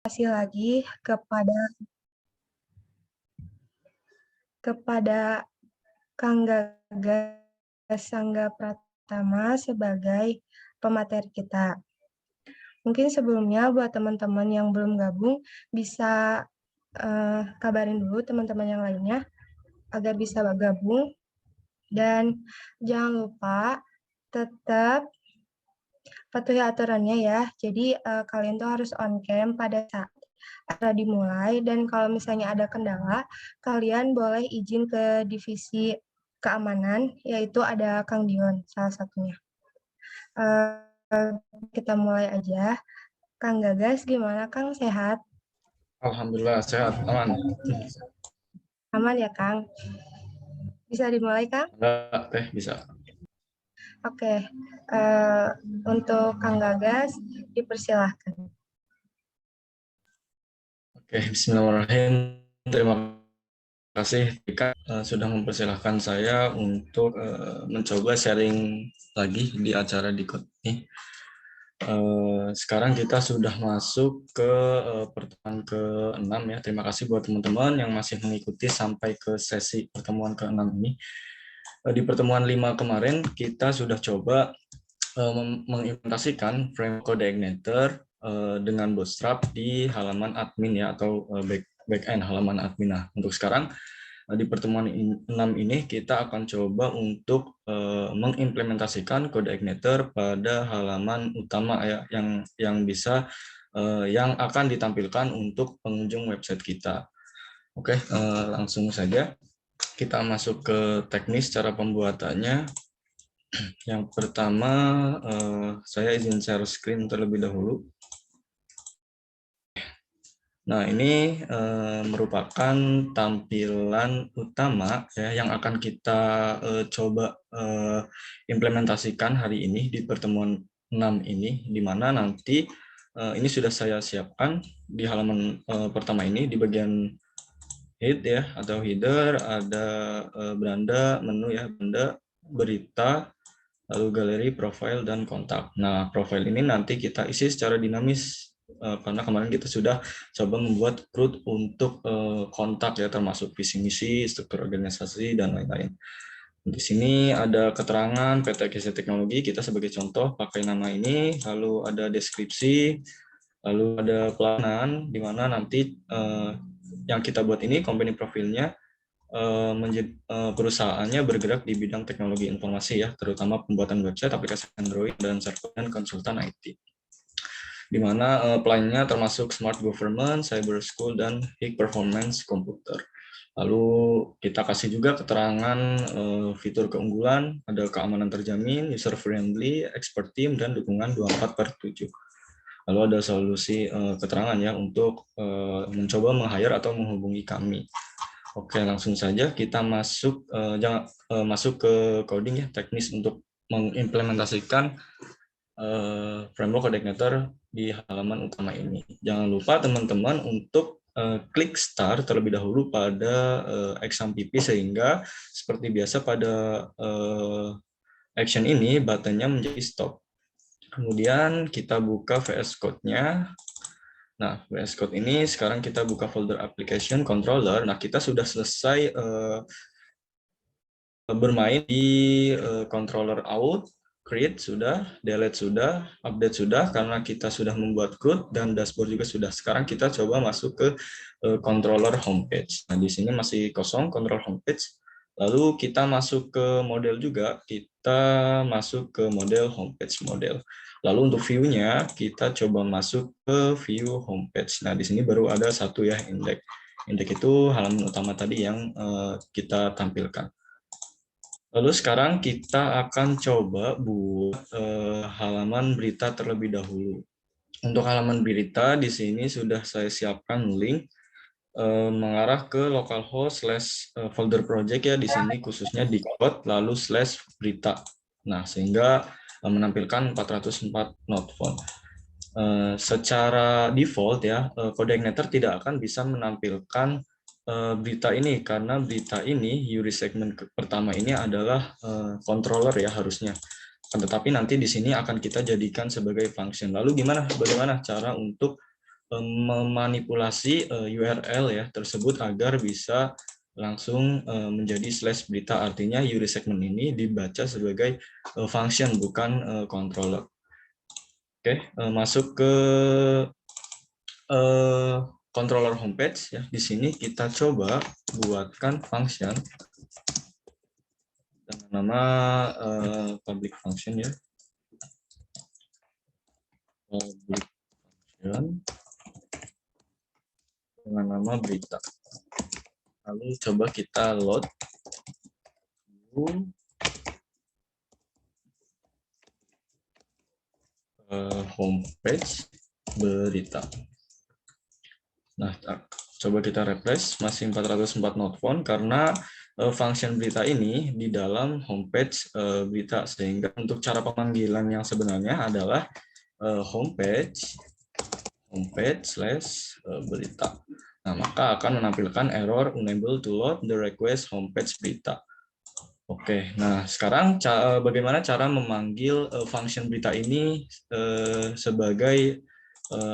Kasih lagi kepada Kang Gagas Sangga Pratama sebagai pemateri kita. Mungkin sebelumnya buat teman-teman yang belum gabung bisa kabarin dulu teman-teman yang lainnya agar bisa gabung, dan jangan lupa tetap patuhi aturannya ya. Jadi kalian tuh harus on cam pada saat acara dimulai, dan kalau misalnya ada kendala, kalian boleh izin ke divisi keamanan, yaitu ada Kang Dion salah satunya. Kita mulai aja. Kang Gagas, gimana Kang? Sehat? Alhamdulillah sehat, aman. Aman ya Kang? Bisa dimulai Kang? Enggak, teh bisa. Oke, eh, untuk Kang Gagas dipersilahkan. Oke, Bismillahirrahmanirrahim. Terima kasih Tika sudah mempersilahkan saya untuk mencoba sharing lagi di acara Dikot ini. Sekarang kita sudah masuk ke pertemuan ke-6 ya. Terima kasih buat teman-teman yang masih mengikuti sampai ke sesi pertemuan ke-6 ini. Di pertemuan 5 kemarin kita sudah coba mengimplementasikan framework Code Igniter dengan Bootstrap di halaman admin ya, atau backend halaman admin. Nah, untuk sekarang di pertemuan 6 ini kita akan coba untuk mengimplementasikan Code Igniter pada halaman utama ya, yang bisa yang akan ditampilkan untuk pengunjung website kita. Oke, langsung saja kita masuk ke teknis cara pembuatannya. Yang pertama, saya izin share screen terlebih dahulu. Nah, ini merupakan tampilan utama ya, yang akan kita coba implementasikan hari ini di pertemuan 6 ini, di mana nanti ini sudah saya siapkan di halaman pertama ini, di bagian head ya, atau header, ada beranda, menu ya, beranda, berita, lalu galeri, profile, dan kontak. Nah, profile ini nanti kita isi secara dinamis karena kemarin kita sudah coba membuat CRUD untuk kontak ya, termasuk visi misi, struktur organisasi, dan lain-lain. Di sini ada keterangan PT KC Teknologi, kita sebagai contoh pakai nama ini, lalu ada deskripsi, lalu ada pelayanan, di mana nanti yang kita buat ini company profilnya perusahaannya bergerak di bidang teknologi informasi ya, terutama pembuatan website, aplikasi Android, dan server dan konsultan IT. Di mana pelayannya termasuk smart government, cyber school, dan high performance computer. Lalu kita kasih juga keterangan fitur keunggulan, ada keamanan terjamin, user friendly, expert team, dan dukungan 24/7. Lalu ada solusi keterangan ya untuk mencoba meng-hire atau menghubungi kami. Oke, langsung saja kita masuk ke coding ya, teknis untuk mengimplementasikan framework Code Igniter di halaman utama ini. Jangan lupa teman-teman untuk klik start terlebih dahulu pada XAMPP, sehingga seperti biasa pada action ini buttonnya menjadi stop. Kemudian kita buka VS Code-nya. Nah, VS Code ini sekarang kita buka folder application controller. Nah, kita sudah selesai bermain di controller out, create sudah, delete sudah, update sudah, karena kita sudah membuat CRUD dan dashboard juga sudah. Sekarang kita coba masuk ke controller homepage. Nah, di sini masih kosong controller homepage. Lalu kita masuk ke model juga, kita masuk ke model homepage model. Lalu untuk view-nya, kita coba masuk ke view homepage. Nah, di sini baru ada satu ya, index. Index itu halaman utama tadi yang kita tampilkan. Lalu sekarang kita akan coba buat halaman berita terlebih dahulu. Untuk halaman berita, di sini sudah saya siapkan link mengarah ke localhost / folder project ya, di sini khususnya di code lalu /berita. Nah, sehingga menampilkan 404 not found. Secara default ya, Code Igniter tidak akan bisa menampilkan berita ini, karena berita ini URI segmen pertama ini adalah controller ya harusnya. Tetapi nanti di sini akan kita jadikan sebagai function. Lalu bagaimana cara untuk memanipulasi URL ya tersebut agar bisa langsung menjadi slash berita. Artinya URI segment ini dibaca sebagai function bukan controller. Oke, masuk ke controller homepage ya. Di sini kita coba buatkan function dengan nama public function ya. Public function dengan nama berita. Lalu coba kita load homepage berita. Nah, coba kita refresh, masih 404 not found karena function berita ini di dalam homepage berita, sehingga untuk cara pemanggilan yang sebenarnya adalah homepage slash berita. Nah, maka akan menampilkan error unable to load the request homepage berita. Oke, nah sekarang bagaimana cara memanggil function berita ini sebagai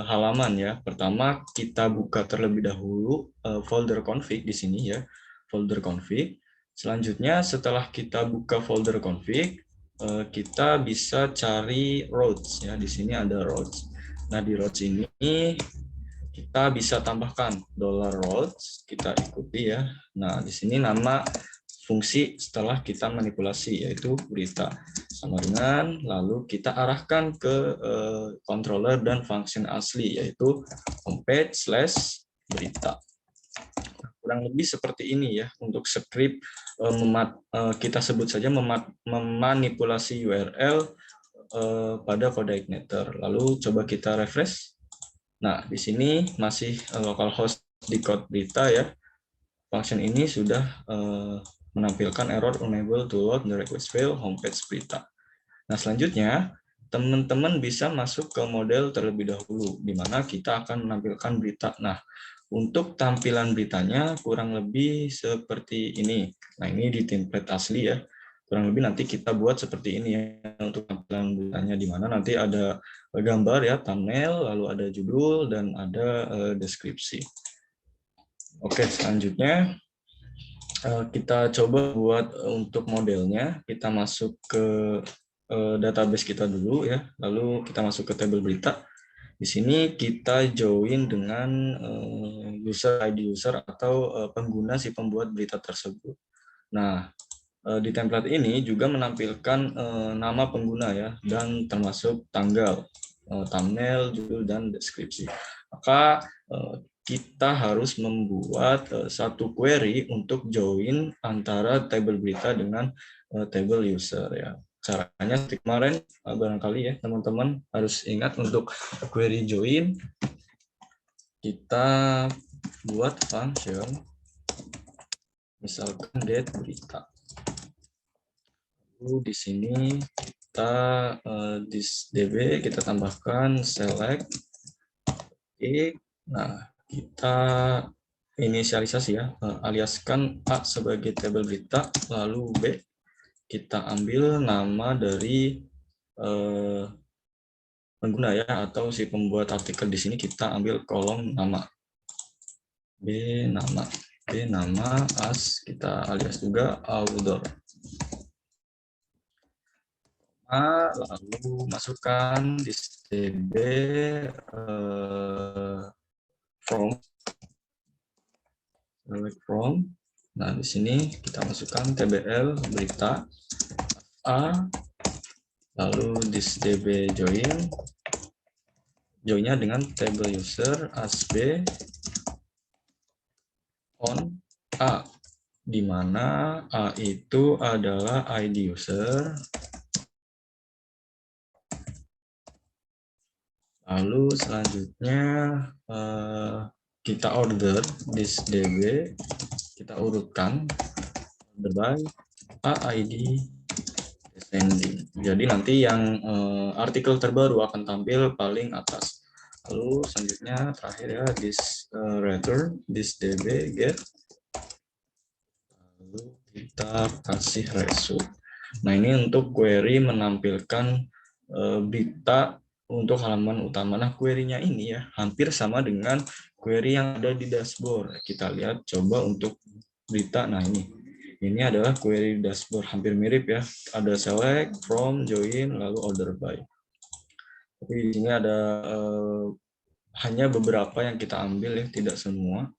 halaman ya. Pertama kita buka terlebih dahulu folder config di sini ya, folder config. Selanjutnya setelah kita buka folder config, kita bisa cari routes ya. Di sini ada routes. Nah di routes ini kita bisa tambahkan $routes, kita ikuti ya. Nah di sini nama fungsi setelah kita manipulasi yaitu berita sama dengan, lalu kita arahkan ke controller dan function asli yaitu homepage slash berita. Kurang lebih seperti ini ya untuk script kita sebut saja memanipulasi URL pada kode igniter. Lalu coba kita refresh. Nah di sini masih localhost di code berita ya. Function ini sudah menampilkan error unable to load the request file homepage berita. Nah, selanjutnya teman-teman bisa masuk ke model terlebih dahulu, di mana kita akan menampilkan berita. Nah, untuk tampilan beritanya kurang lebih seperti ini. Nah, ini di template asli ya. Kurang lebih nanti kita buat seperti ini ya untuk tampilan beritanya, di mana nanti ada gambar ya, thumbnail, lalu ada judul, dan ada deskripsi. Oke, selanjutnya kita coba buat untuk modelnya. Kita masuk ke database kita dulu ya, lalu kita masuk ke tabel berita. Di sini kita join dengan user ID user atau pengguna si pembuat berita tersebut. Nah, di template ini juga menampilkan nama pengguna ya, dan termasuk tanggal, thumbnail, judul, dan deskripsi. Maka kita harus membuat satu query untuk join antara tabel berita dengan tabel user ya. Caranya seperti kemarin, barangkali ya teman-teman harus ingat untuk query join, kita buat function misalkan get berita. Lalu di sini kita this db kita tambahkan select. Nah, kita inisialisasi ya, aliaskan A sebagai tabel berita, lalu B kita ambil nama dari pengguna ya, atau si pembuat artikel. Di sini kita ambil kolom nama. B nama as, kita alias juga outdoor. Lalu masukkan this db from. Nah, di sini kita masukkan tbl berita A, lalu this db joinnya dengan table user as B on A, di mana A itu adalah ID user. Lalu selanjutnya kita order this db, kita urutkan order by AID descending. Jadi nanti yang artikel terbaru akan tampil paling atas. Lalu selanjutnya terakhir ya this return this db get. Lalu kita kasih result. Nah ini untuk query menampilkan berita untuk halaman utama. Nah, query-nya ini ya hampir sama dengan query yang ada di dashboard. Kita lihat coba untuk berita. Nah, ini adalah query dashboard, hampir mirip ya. Ada select, from, join, lalu order by. Tapi di sini ada hanya beberapa yang kita ambil ya, tidak semua.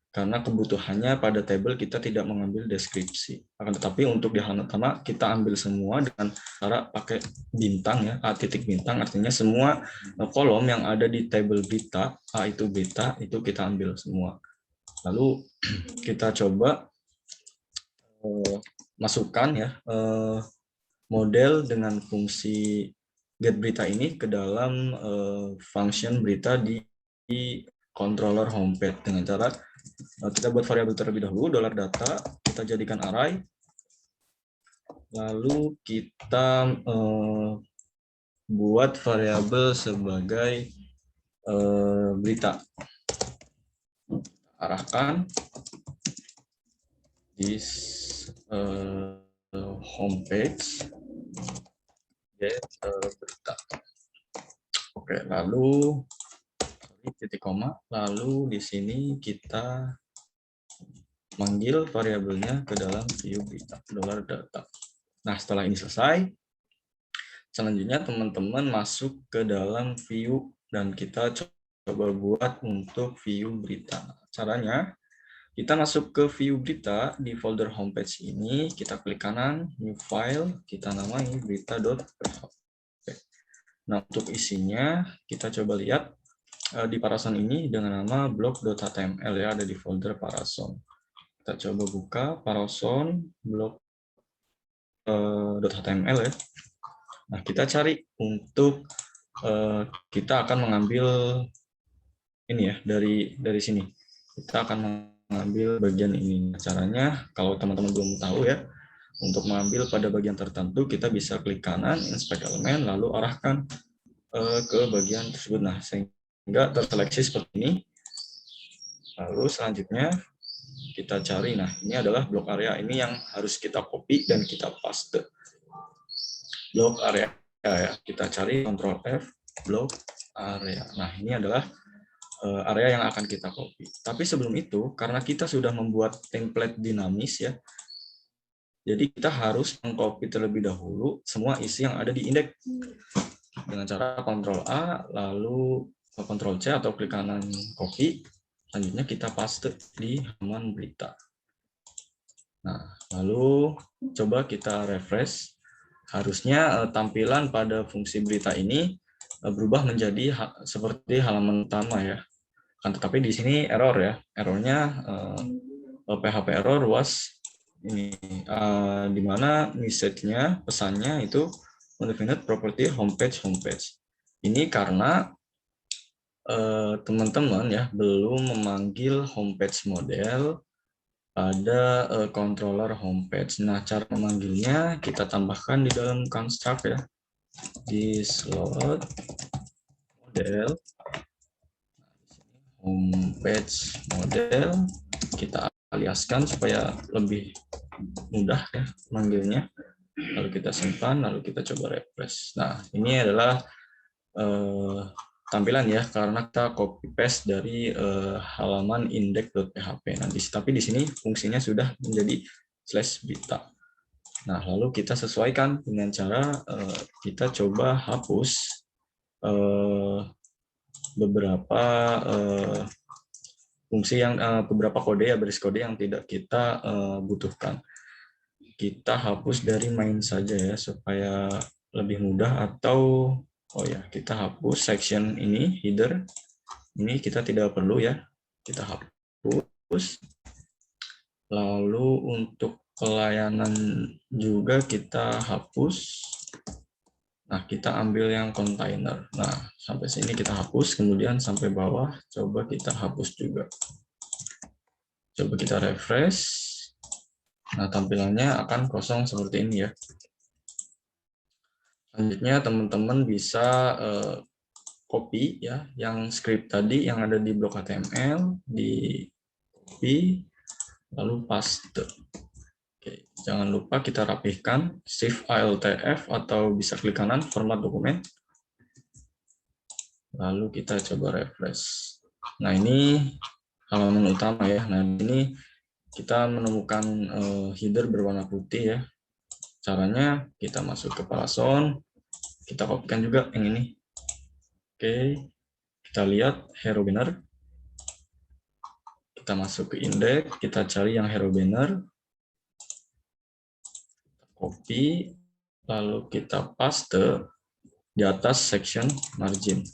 Karena kebutuhannya pada table kita tidak mengambil deskripsi. Akan tetapi untuk di halaman utama kita ambil semua dengan cara pakai bintang ya, A titik bintang, artinya semua kolom yang ada di table berita, A itu berita, itu kita ambil semua. Lalu kita coba masukkan ya model dengan fungsi get berita ini ke dalam function berita di controller homepage dengan cara kita buat variabel terlebih dahulu, $data, kita jadikan array, lalu kita buat variabel sebagai berita. Arahkan di homepage get berita. Oke, lalu titik koma, lalu di sini kita manggil variabelnya ke dalam view berita $data. Nah, setelah ini selesai, selanjutnya teman-teman masuk ke dalam view dan kita coba buat untuk view berita. Caranya, kita masuk ke view berita di folder homepage ini, kita klik kanan, new file, kita namai berita.php. Nah, untuk isinya kita coba lihat di Parason ini dengan nama blog.html ya, ada di folder Parason. Kita coba buka Parason blog.html ya. Nah, kita cari untuk kita akan mengambil ini ya dari sini. Kita akan mengambil bagian ini. Caranya kalau teman-teman belum tahu ya, untuk mengambil pada bagian tertentu kita bisa klik kanan, inspect elemen, lalu arahkan ke bagian tersebut. Nah, sehingga terseleksi seperti ini. Lalu selanjutnya kita cari. Nah, ini adalah blok area. Ini yang harus kita copy dan kita paste. Blok area ya. Kita cari Ctrl F, blok area. Nah, ini adalah area yang akan kita copy. Tapi sebelum itu, karena kita sudah membuat template dinamis ya, jadi kita harus mengcopy terlebih dahulu semua isi yang ada di indeks dengan cara Ctrl A, lalu Ctrl C atau klik kanan copy. Selanjutnya kita paste di halaman berita. Nah, lalu coba kita refresh. Harusnya tampilan pada fungsi berita ini berubah menjadi seperti halaman utama ya. Kan tetapi di sini error ya. Errornya PHP error was ini di mana message-nya, pesannya itu undefined property homepage. Ini karena teman-teman ya belum memanggil homepage model pada controller homepage. Nah, cara memanggilnya kita tambahkan di dalam construct ya, di slot model homepage model, kita aliaskan supaya lebih mudah ya manggilnya. Lalu kita simpan, lalu kita coba refresh. Nah, ini adalah tampilan ya, karena kita copy paste dari halaman index.php. Nah, tapi di sini fungsinya sudah menjadi /berita. Nah, lalu kita sesuaikan dengan cara kita coba hapus beberapa fungsi yang beberapa kode ya, baris kode yang tidak kita butuhkan. Kita hapus dari main saja ya supaya lebih mudah, atau oh ya, kita hapus section ini, header. Ini kita tidak perlu ya. Kita hapus. Lalu untuk pelayanan juga kita hapus. Nah, kita ambil yang container. Nah, sampai sini kita hapus, kemudian sampai bawah coba kita hapus juga. Coba kita refresh. Nah, tampilannya akan kosong seperti ini ya. Selanjutnya teman-teman bisa copy ya yang script tadi yang ada di blok HTML, di copy lalu paste. Oke, jangan lupa kita rapihkan, Shift Alt F atau bisa klik kanan format dokumen. Lalu kita coba refresh. Nah, ini halaman utama ya. Nah, ini kita menemukan header berwarna putih ya. Caranya kita masuk ke Parasol, kita kopikan juga yang ini. Oke, kita lihat hero banner. Kita masuk ke index, kita cari yang hero banner. Copy, lalu kita paste di atas section margin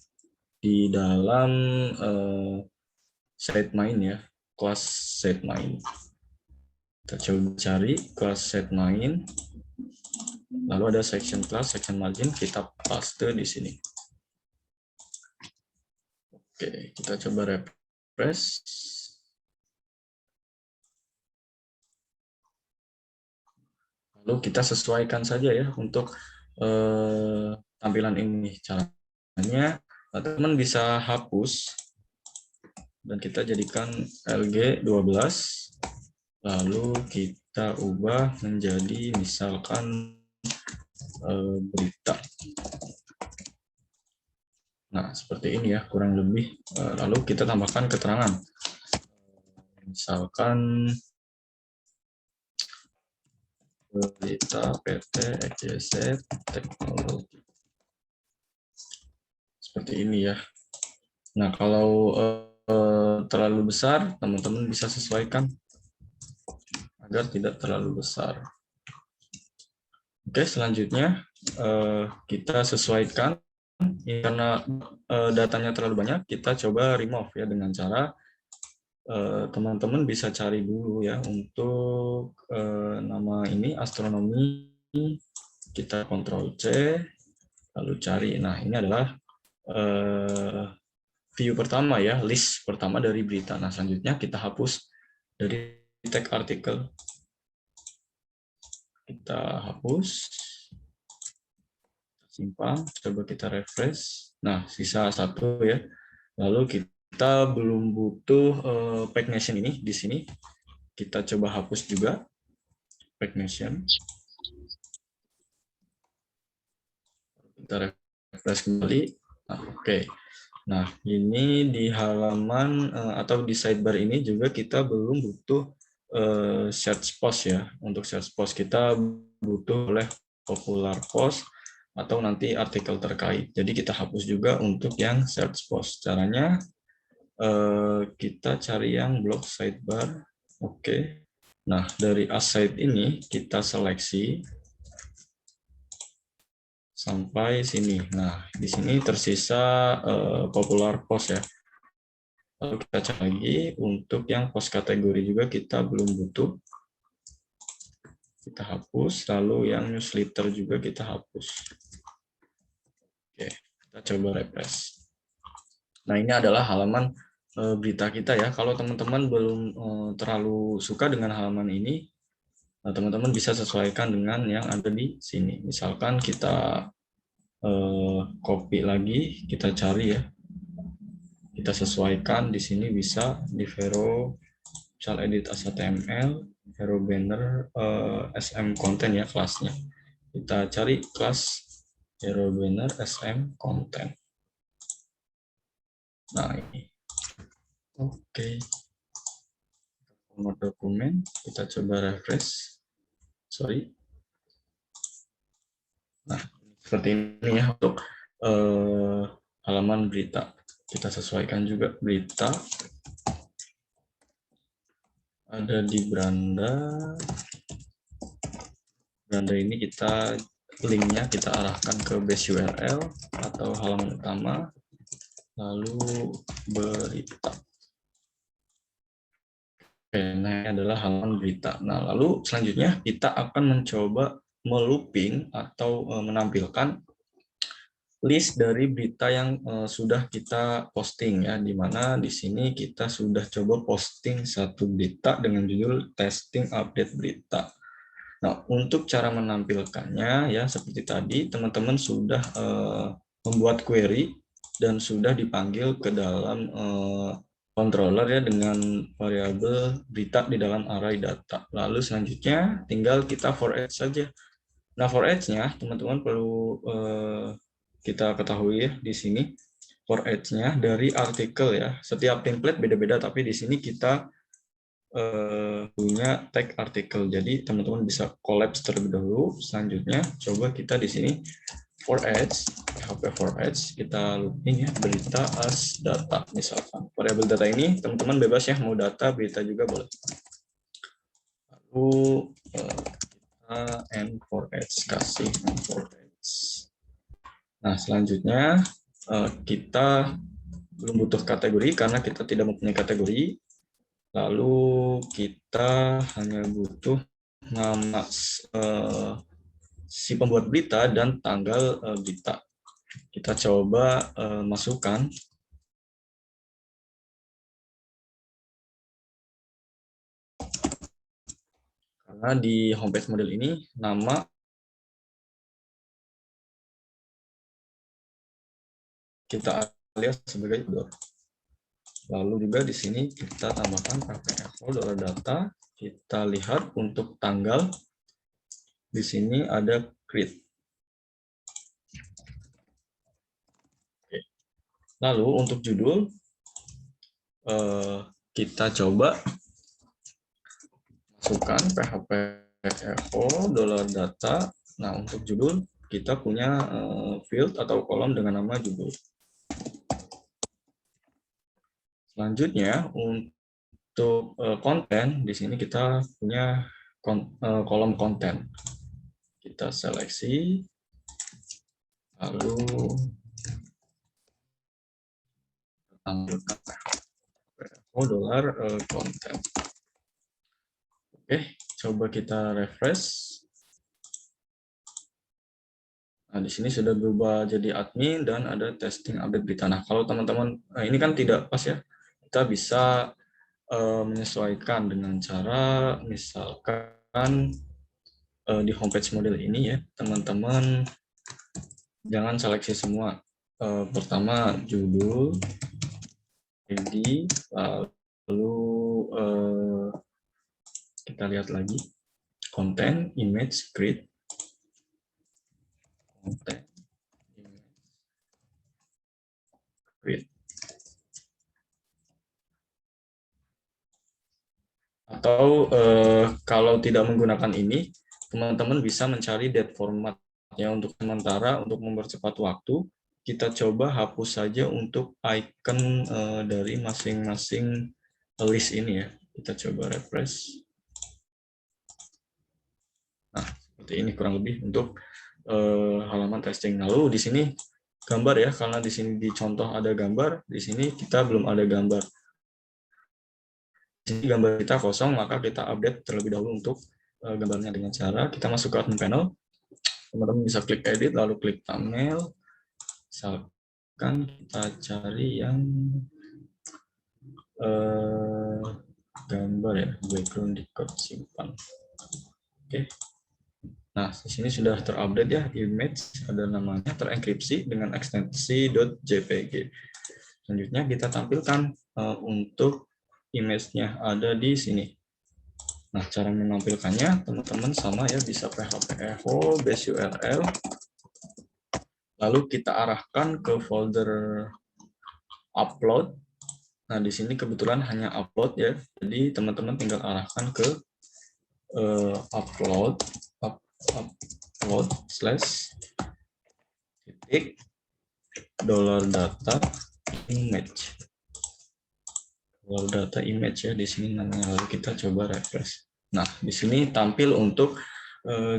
di dalam set main ya, kelas set main. Kita coba cari kelas set main, lalu ada section class, section margin, kita paste di sini. Oke, kita coba refresh. Lalu kita sesuaikan saja ya untuk tampilan ini. Caranya teman-teman bisa hapus dan kita jadikan LG 12, lalu kita ubah menjadi misalkan berita. Nah, seperti ini ya kurang lebih. Lalu kita tambahkan keterangan. Misalkan berita PT EKZ Teknologi. Seperti ini ya. Nah, kalau terlalu besar, teman-teman bisa sesuaikan agar tidak terlalu besar. Oke, selanjutnya kita sesuaikan. Karena datanya terlalu banyak, kita coba remove ya dengan cara teman-teman bisa cari dulu ya untuk nama ini astronomi, kita Ctrl C lalu cari. Nah, ini adalah view pertama ya, list pertama dari berita. Nah, selanjutnya kita hapus dari tag artikel, kita hapus, simpan, coba kita refresh. Nah, sisa satu ya. Lalu kita belum butuh PageNation ini di sini. Kita coba hapus juga PageNation. Kita refresh kembali. Nah, oke. Nah, ini di halaman atau di sidebar ini juga kita belum butuh search post ya. Untuk search post kita butuh oleh popular post atau nanti artikel terkait. Jadi kita hapus juga untuk yang search post. Caranya kita cari yang blok sidebar. Oke. Nah, dari aside ini kita seleksi sampai sini. Nah, di sini tersisa popular post ya. Lalu kita cek lagi untuk yang post kategori juga kita belum butuh. Kita hapus, lalu yang newsletter juga kita hapus. Oke, kita coba refresh. Nah, ini adalah halaman berita kita ya. Kalau teman-teman belum terlalu suka dengan halaman ini, teman-teman bisa sesuaikan dengan yang ada di sini. Misalkan kita copy lagi, kita cari ya. Kita sesuaikan di sini bisa di Vero, misal edit as HTML, hero banner, SM content ya kelasnya. Kita cari kelas hero banner SM content. Nah, ini. Oke. Format dokumen, kita coba refresh. Sorry. Nah, seperti ini ya untuk halaman berita. Kita sesuaikan juga berita. Ada di beranda. Beranda ini kita linknya kita arahkan ke base URL atau halaman utama. Lalu berita. Oke, nah ini adalah halaman berita. Nah, lalu selanjutnya kita akan mencoba melooping atau menampilkan list dari berita yang sudah kita posting ya, di mana di sini kita sudah coba posting satu berita dengan judul testing update berita. Nah, untuk cara menampilkannya ya seperti tadi, teman-teman sudah membuat query dan sudah dipanggil ke dalam controller ya dengan variabel berita di dalam array data. Lalu selanjutnya tinggal kita for each saja. Nah, for each-nya teman-teman perlu kita ketahui ya di sini for each-nya dari artikel ya. Setiap template beda-beda, tapi di sini kita punya tag artikel. Jadi teman-teman bisa collapse terlebih dahulu. Selanjutnya coba kita di sini for each, PHP for each, kita looping ya berita as data misalkan. Variabel data ini teman-teman bebas ya, mau data, berita juga boleh. Lalu kita and for each, kasih for each. Nah, selanjutnya kita belum butuh kategori karena kita tidak mempunyai kategori. Lalu kita hanya butuh nama si pembuat berita dan tanggal berita. Kita coba masukkan. Karena di homepage model ini nama kita alias sebagai dollar. Lalu juga di sini kita tambahkan $dollar data. Kita lihat untuk tanggal di sini ada create. Oke. Lalu untuk judul kita coba masukkan PHP $dollar data. Nah, untuk judul kita punya field atau kolom dengan nama judul. Selanjutnya untuk konten di sini kita punya kolom konten. Kita seleksi, lalu tampilkan $dollar konten. Oke, coba kita refresh. Nah, di sini sudah berubah jadi admin dan ada testing update berita. Nah, kalau teman-teman ini kan tidak pas ya, kita bisa menyesuaikan dengan cara misalkan di homepage model ini ya, teman-teman jangan seleksi semua. Pertama judul, ID, lalu kita lihat lagi konten, image, grid, konten, image, grid. Atau kalau tidak menggunakan ini, teman-teman bisa mencari date format ya untuk sementara. Untuk mempercepat waktu, kita coba hapus saja untuk icon dari masing-masing list ini ya. Kita coba refresh. Nah, seperti ini kurang lebih untuk halaman testing. Lalu di sini gambar ya, karena di sini di contoh ada gambar, di sini kita belum ada gambar. Di sini gambar kita kosong, maka kita update terlebih dahulu untuk gambarnya dengan cara kita masuk ke admin panel. Teman-teman bisa klik edit, lalu klik thumbnail. Misalkan kita cari yang gambar ya, background record simpan. Oke. Nah, di sini sudah terupdate ya, image ada namanya, terenkripsi dengan ekstensi .jpg. Selanjutnya kita tampilkan untuk image-nya ada di sini. Nah, cara menampilkannya teman-teman sama ya, bisa PHP echo base URL. Lalu kita arahkan ke folder upload. Nah, di sini kebetulan hanya upload ya. Jadi teman-teman tinggal arahkan ke upload slash titik dollar data image. Data image ya di sini namanya. Lalu kita coba refresh. Nah, di sini tampil untuk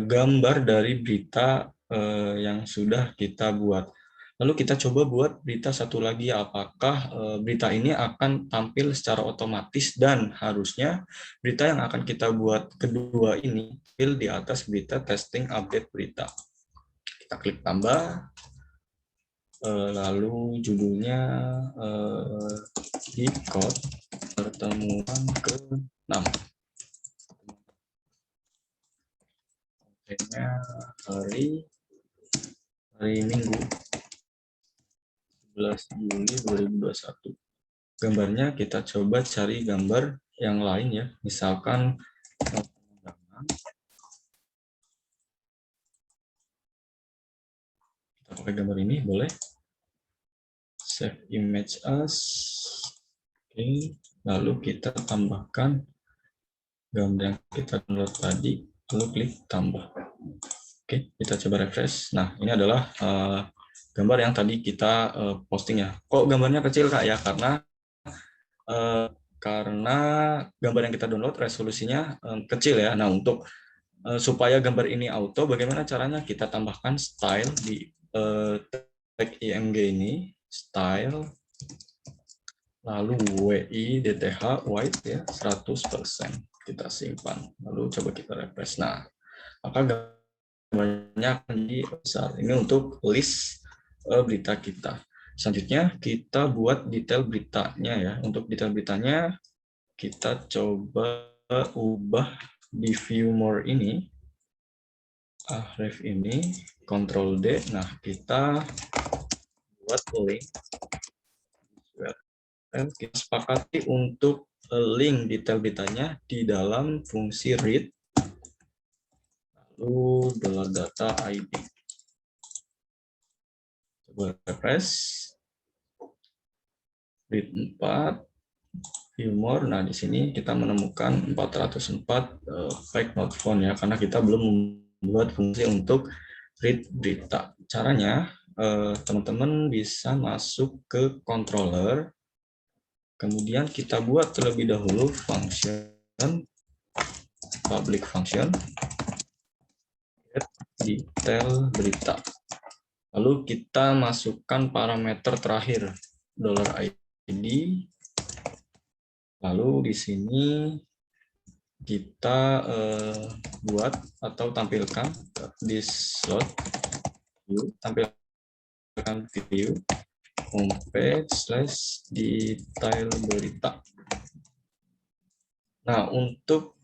gambar dari berita yang sudah kita buat. Lalu kita coba buat berita satu lagi, apakah berita ini akan tampil secara otomatis, dan harusnya berita yang akan kita buat kedua ini tampil di atas berita testing update berita. Kita klik tambah, lalu judulnya Hikot pertemuan ke-6. Kontennya hari Minggu 11 Juli 2021. Gambarnya kita coba cari gambar yang lain ya, misalkan kita pakai gambar ini boleh. save image as. Oke, lalu kita tambahkan gambar yang kita download tadi, lalu klik tambah. Oke, kita coba refresh. Nah, ini adalah gambar yang tadi kita posting ya. Kok gambarnya kecil Kak ya? Karena gambar yang kita download resolusinya kecil ya. Nah, untuk supaya gambar ini auto, bagaimana caranya? Kita tambahkan style di tag img ini, style, lalu width white ya 100%. Kita simpan. Lalu coba kita refresh. Nah, maka gambarnya akan jadi besar. Ini untuk list berita kita. Selanjutnya kita buat detail beritanya ya. Untuk detail beritanya kita coba ubah di view more ini. Ref ini, Ctrl D. Nah, kita buat link. Kita sepakati untuk link detail beritanya di dalam fungsi read. Lalu $data ID. Coba refresh. Read 4. View more. Nah, di sini kita menemukan 404 fake not found ya, karena kita belum membuat fungsi untuk read berita. Caranya, teman-teman bisa masuk ke controller, kemudian kita buat terlebih dahulu function, public function, get detail berita. Lalu kita masukkan parameter terakhir, $ID. Lalu di sini kita buat atau tampilkan this slot view, tampilkan view homepage / detail berita. Nah, untuk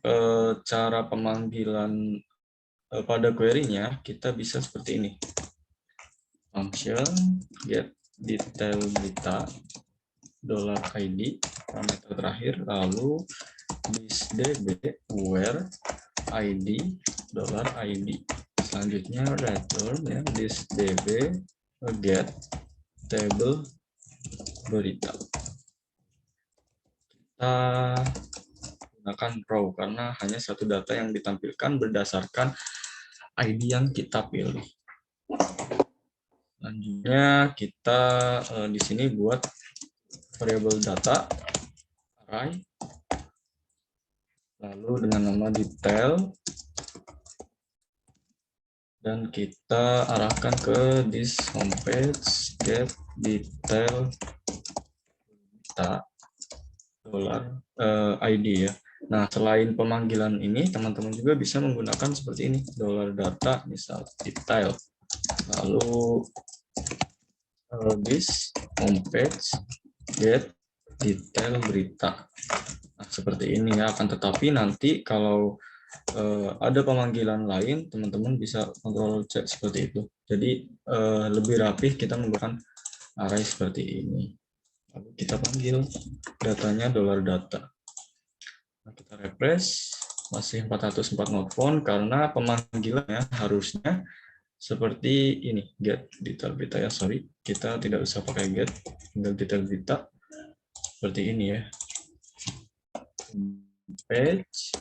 cara pemanggilan pada query-nya kita bisa seperti ini. Function get detail berita $ID parameter terakhir, lalu this db where id $ID. Selanjutnya return ya this db get table berita. Kita gunakan row karena hanya satu data yang ditampilkan berdasarkan ID yang kita pilih. Selanjutnya kita di sini buat variable data array, lalu dengan nama detail, dan kita arahkan ke this homepage get detail data $ID ya. Nah, selain pemanggilan ini, teman-teman juga bisa menggunakan seperti ini, $data misal detail, lalu this homepage get detail berita. Nah, seperti ini ya. Akan tetapi nanti kalau ada pemanggilan lain, teman-teman bisa Ctrl C seperti itu. Jadi lebih rapih kita menggunakan array seperti ini. Lalu kita panggil datanya $data. Nah, kita refresh, masih 404 not found karena pemanggilannya harusnya seperti ini, get detail berita ya. Sorry, kita tidak usah pakai get, tinggal detail berita seperti ini ya. Page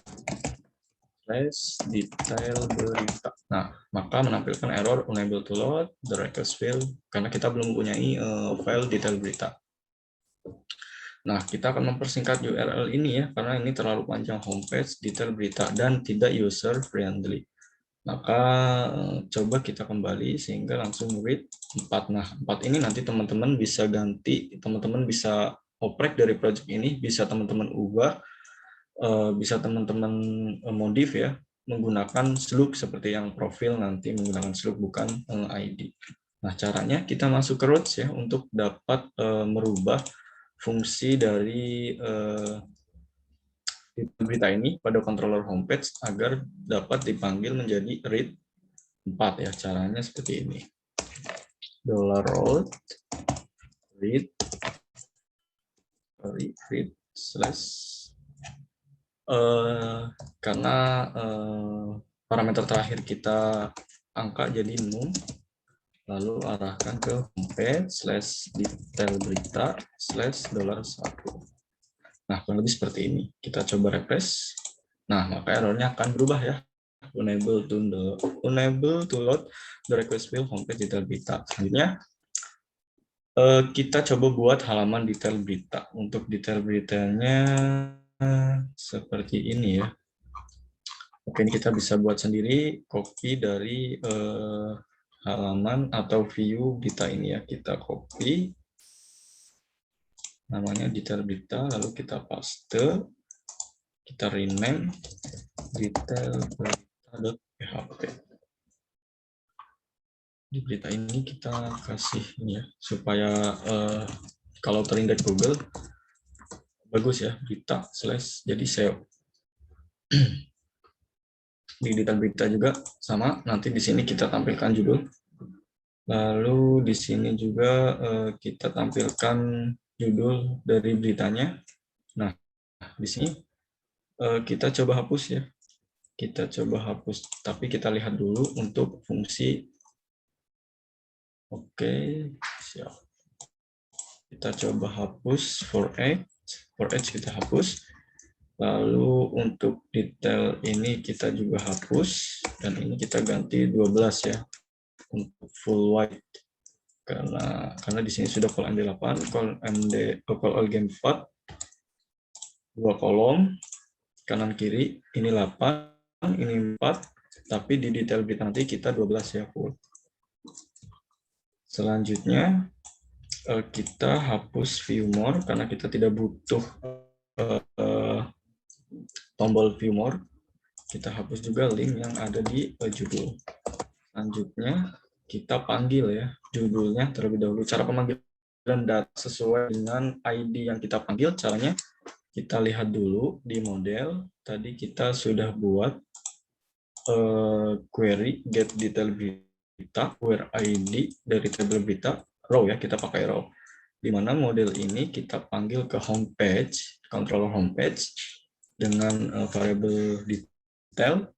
detail berita. Nah, maka menampilkan error unable to load the request file karena kita belum mempunyai file detail berita. Nah, kita akan mempersingkat URL ini ya, karena ini terlalu panjang, homepage detail berita dan tidak user friendly. Maka coba kita kembali sehingga langsung read 4. Nah, 4 ini nanti teman-teman bisa ganti, teman-teman bisa oprek dari project ini, bisa teman-teman ubah, bisa teman-teman modif ya, menggunakan slug seperti yang profil nanti menggunakan slug bukan ID. Nah, caranya kita masuk ke routes ya untuk dapat merubah fungsi dari berita ini pada controller homepage agar dapat dipanggil menjadi read 4 ya. Caranya seperti ini. $route read slash karena parameter terakhir kita angka jadi num, lalu arahkan ke homepage /detail berita $1. Nah, kurang lebih seperti ini. Kita coba refresh. Nah, maka errornya akan berubah ya. Unable to load the request field homepage detail berita. Selanjutnya, kita coba buat halaman detail berita. Untuk detail beritanya seperti ini ya. Oke, ini kita bisa buat sendiri, copy dari halaman atau view berita ini ya. Kita copy, namanya detail berita, lalu kita paste, kita rename detail berita.php. Di berita ini kita kasih ini ya, supaya kalau terindeks Google bagus ya, berita / jadi SEO. Di detail berita juga sama, nanti di sini kita tampilkan judul. Lalu di sini juga kita tampilkan judul dari beritanya. Nah, di sini kita coba hapus ya. Kita coba hapus, tapi kita lihat dulu untuk fungsi. Oke, siap. Kita coba hapus for each kita hapus. Lalu untuk detail ini kita juga hapus, dan ini kita ganti 12 ya untuk full white. Karena di sini sudah col MD8, col game 4, 2 kolom kanan kiri, ini 8, ini 4, tapi di detail berita nanti kita 12 ya full. Selanjutnya kita hapus view more karena kita tidak butuh tombol view more. Kita hapus juga link yang ada di judul. Selanjutnya kita panggil ya judulnya terlebih dahulu. Cara pemanggilan data sesuai dengan ID yang kita panggil, caranya kita lihat dulu di model. Tadi kita sudah buat query get detail berita where ID dari tabel berita row ya, kita pakai row. Di mana model ini kita panggil ke homepage, controller homepage dengan variabel detail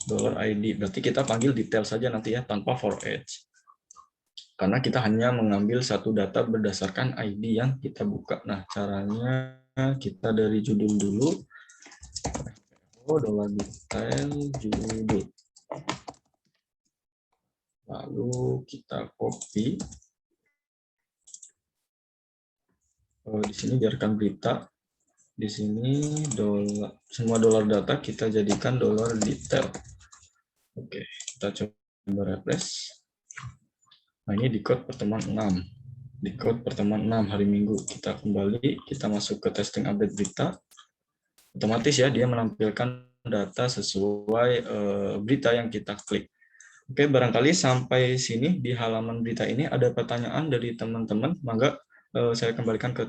$ID. Berarti kita panggil detail saja nanti ya, tanpa for each. Karena kita hanya mengambil satu data berdasarkan ID yang kita buka. Nah, caranya kita dari judul dulu. $detail judul. Lalu kita copy. Di sini biarkan berita. Di sini semua $, data kita jadikan $detail. Oke, kita coba refresh. Nah, ini di code pertemuan 6. Di code pertemuan 6 hari Minggu. Kita kembali, kita masuk ke testing update berita. Otomatis ya, dia menampilkan data sesuai berita yang kita klik. Oke, barangkali sampai sini di halaman berita ini ada pertanyaan dari teman-teman. Mangga saya kembalikan ke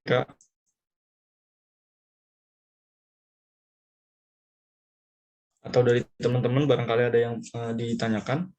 Kak. Atau dari teman-teman barangkali ada yang ditanyakan.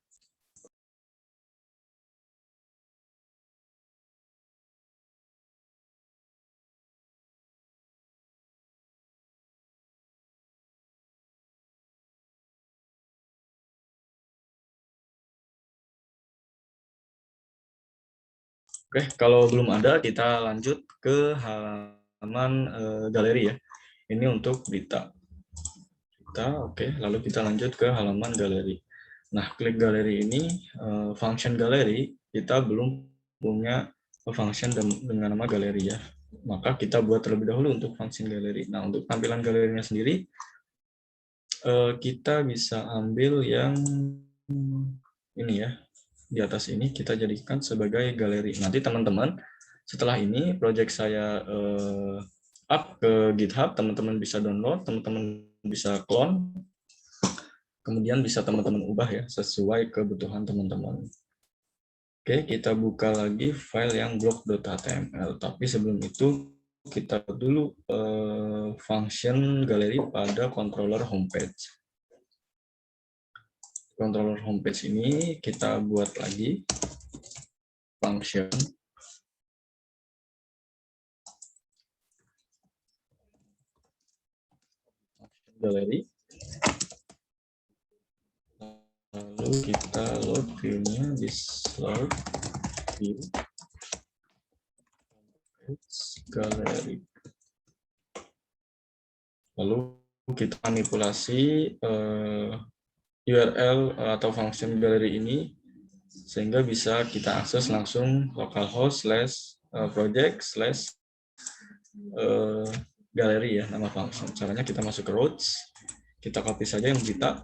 Oke, kalau belum ada kita lanjut ke halaman galeri ya. Ini untuk berita. Oke, lalu kita lanjut ke halaman galeri. Nah, klik galeri ini, function galeri, kita belum punya function dengan nama galeri ya. Maka kita buat terlebih dahulu untuk function galeri. Nah, untuk tampilan galerinya sendiri, kita bisa ambil yang ini ya. Di atas ini kita jadikan sebagai galeri. Nanti teman-teman, setelah ini project saya up ke GitHub, teman-teman bisa download, teman-teman bisa clone, kemudian bisa teman-teman ubah ya sesuai kebutuhan teman-teman. Oke, kita buka lagi file yang blog.html. Tapi sebelum itu kita dulu function galeri pada controller homepage. Controller homepage ini kita buat lagi. function gallery, lalu kita load view-nya di load view gallery. Lalu kita manipulasi URL atau function gallery ini sehingga bisa kita akses langsung localhost /project/ gallery ya, nama function. Caranya kita masuk ke routes, kita copy saja yang kita,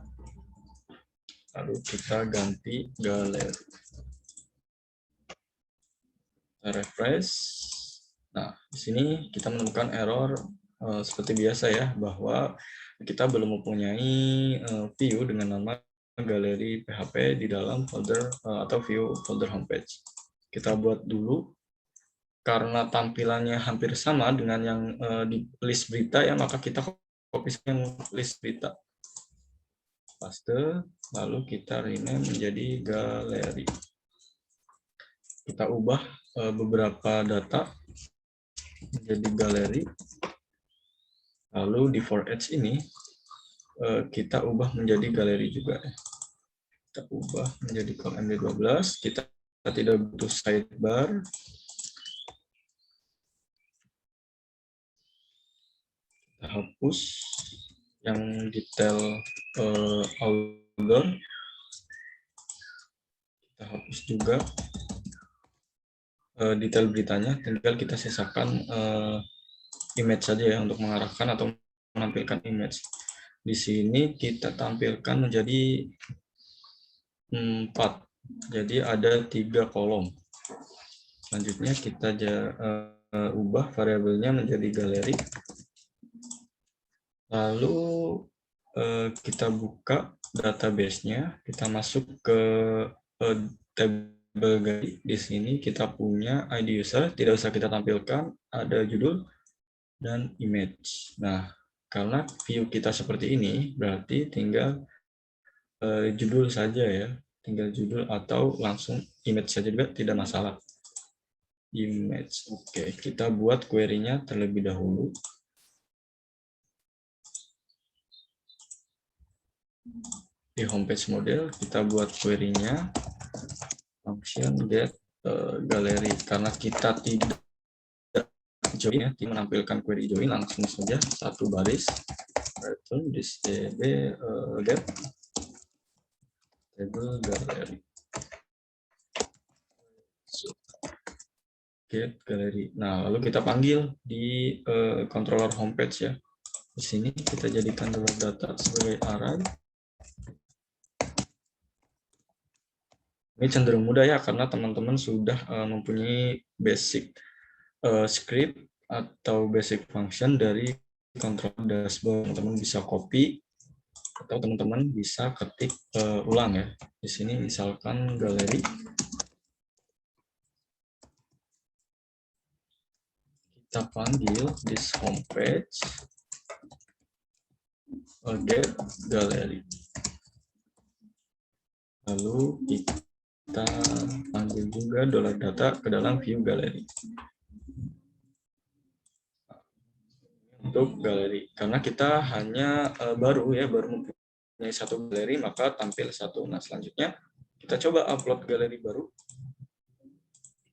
lalu kita ganti gallery. Kita refresh. Nah, di sini kita menemukan error seperti biasa ya, bahwa kita belum mempunyai view dengan nama galeri PHP di dalam folder atau view folder homepage. Kita buat dulu, karena tampilannya hampir sama dengan yang di list berita ya, maka kita copy yang list berita, paste, lalu kita rename menjadi galeri. Kita ubah beberapa data menjadi galeri, lalu di for each ini kita ubah menjadi galeri juga. Kita ubah menjadi col MD12, kita tidak butuh sidebar. Kita hapus yang detail outdoor. Kita hapus juga detail beritanya, tinggal kita sisakan image saja ya untuk mengarahkan atau menampilkan image. Di sini kita tampilkan menjadi 4, jadi ada 3 kolom. Selanjutnya kita ubah variabelnya menjadi galeri. Lalu kita buka database-nya, kita masuk ke table galeri. Di sini kita punya ID user, tidak usah kita tampilkan, ada judul dan image. Nah, karena view kita seperti ini, berarti tinggal judul saja ya, tinggal judul atau langsung image saja juga tidak masalah. Image, oke, kita buat query-nya terlebih dahulu. Di homepage model kita buat query-nya function get gallery, karena kita tidak join ya, menampilkan query join, langsung saja satu baris return this db get table gallery. Get gallery. Nah, lalu kita panggil di controller homepage ya. Di sini kita jadikan dulu data sebagai array. Ini cenderung mudah ya, karena teman-teman sudah mempunyai basic script atau basic function dari control dashboard. Teman-teman bisa copy atau teman-teman bisa ketik ulang ya. Di sini misalkan galeri. Kita panggil this homepage get gallery. Lalu kita panggil juga $data ke dalam view gallery. Untuk galeri, karena kita hanya baru mempunyai satu galeri, maka tampil satu. Nah, selanjutnya kita coba upload galeri baru.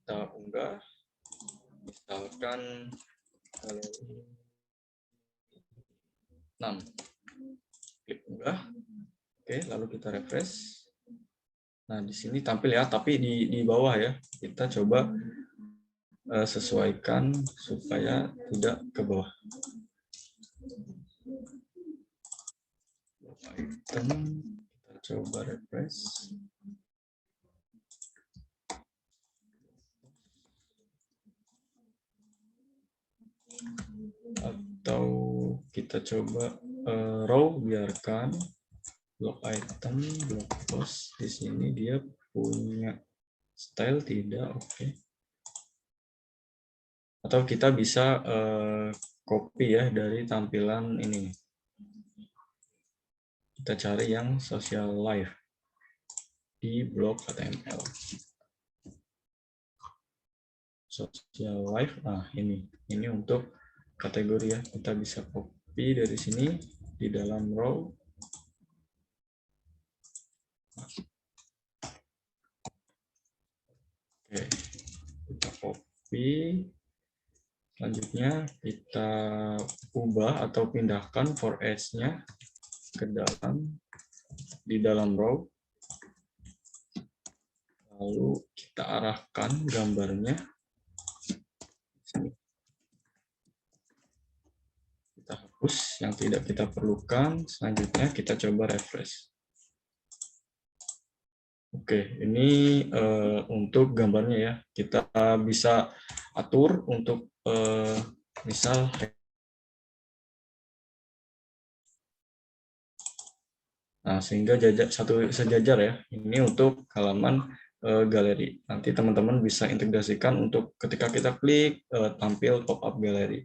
Kita unggah, misalkan galeri 6. Klik unggah. Oke, lalu kita refresh. Nah, di sini tampil ya, tapi di bawah ya. Kita coba sesuaikan supaya tidak ke bawah. Item, kita coba refresh. Atau kita coba row, biarkan block item, block post. Di sini dia punya style tidak, oke. Atau kita bisa copy ya dari tampilan ini. Kita cari yang social life di blog HTML. social life. Nah, ini untuk kategori ya. Kita bisa copy dari sini di dalam row. Oke, kita copy. Selanjutnya kita ubah atau pindahkan for each-nya ke di dalam row. Lalu kita arahkan gambarnya. Kita hapus yang tidak kita perlukan. Selanjutnya kita coba refresh. Oke, ini untuk gambarnya ya. Kita bisa atur untuk misal sehingga sejajar ya. Ini untuk halaman galeri. Nanti teman-teman bisa integrasikan untuk ketika kita klik tampil pop-up galeri.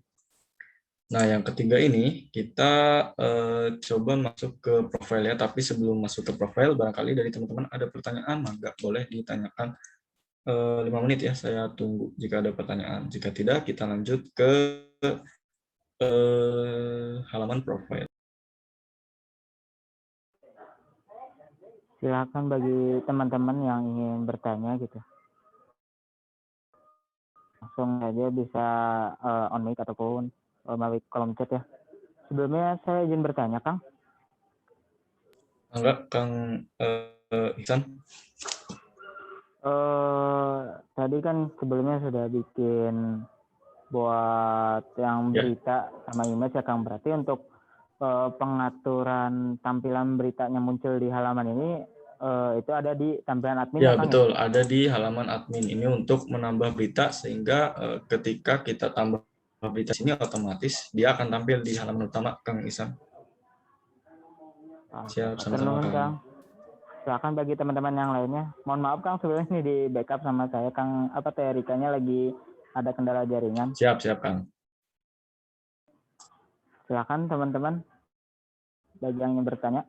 Nah, yang ketiga ini kita coba masuk ke profile ya. Tapi sebelum masuk ke profile, barangkali dari teman-teman ada pertanyaan, maka boleh ditanyakan 5 menit ya. Saya tunggu jika ada pertanyaan. Jika tidak, kita lanjut ke halaman profile. Silakan bagi teman-teman yang ingin bertanya gitu. Langsung aja bisa on mic ataupun melalui kolom chat ya. Sebelumnya saya izin bertanya, Kang. Enggak, Kang Ihsan. Tadi kan sebelumnya sudah bikin buat yang berita sama image ya, Kang. Berarti untuk pengaturan tampilan beritanya muncul di halaman ini itu ada di tampilan admin ya, Kang, betul, ada di halaman admin ini untuk menambah berita sehingga ketika kita tambah berita sini otomatis dia akan tampil di halaman utama, Kang Ihsan. Siap, sama-sama Kang. Silakan bagi teman-teman yang lainnya. Mohon maaf Kang, sebelumnya ini di backup sama saya Kang, Terikanya lagi ada kendala jaringan. Siap Kang. Silakan teman-teman bagi yang ingin bertanya.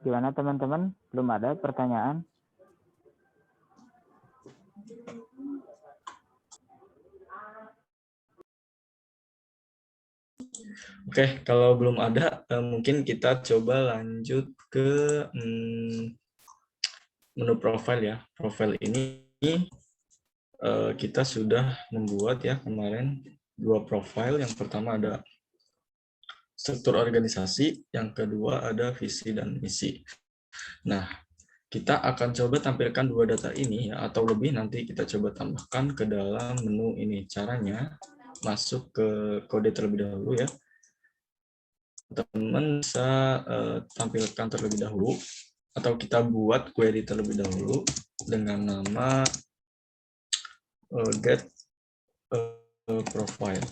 Gimana teman-teman? Belum ada pertanyaan? Oke, kalau belum ada, mungkin kita coba lanjut ke menu profile ya. Profile ini kita sudah membuat ya kemarin 2 profile. Yang pertama ada struktur organisasi, yang kedua ada visi dan misi. Nah, kita akan coba tampilkan 2 data ini ya, atau lebih nanti kita coba tambahkan ke dalam menu ini. Caranya masuk ke kode terlebih dahulu ya. Teman-teman bisa tampilkan terlebih dahulu atau kita buat query terlebih dahulu dengan nama get profile.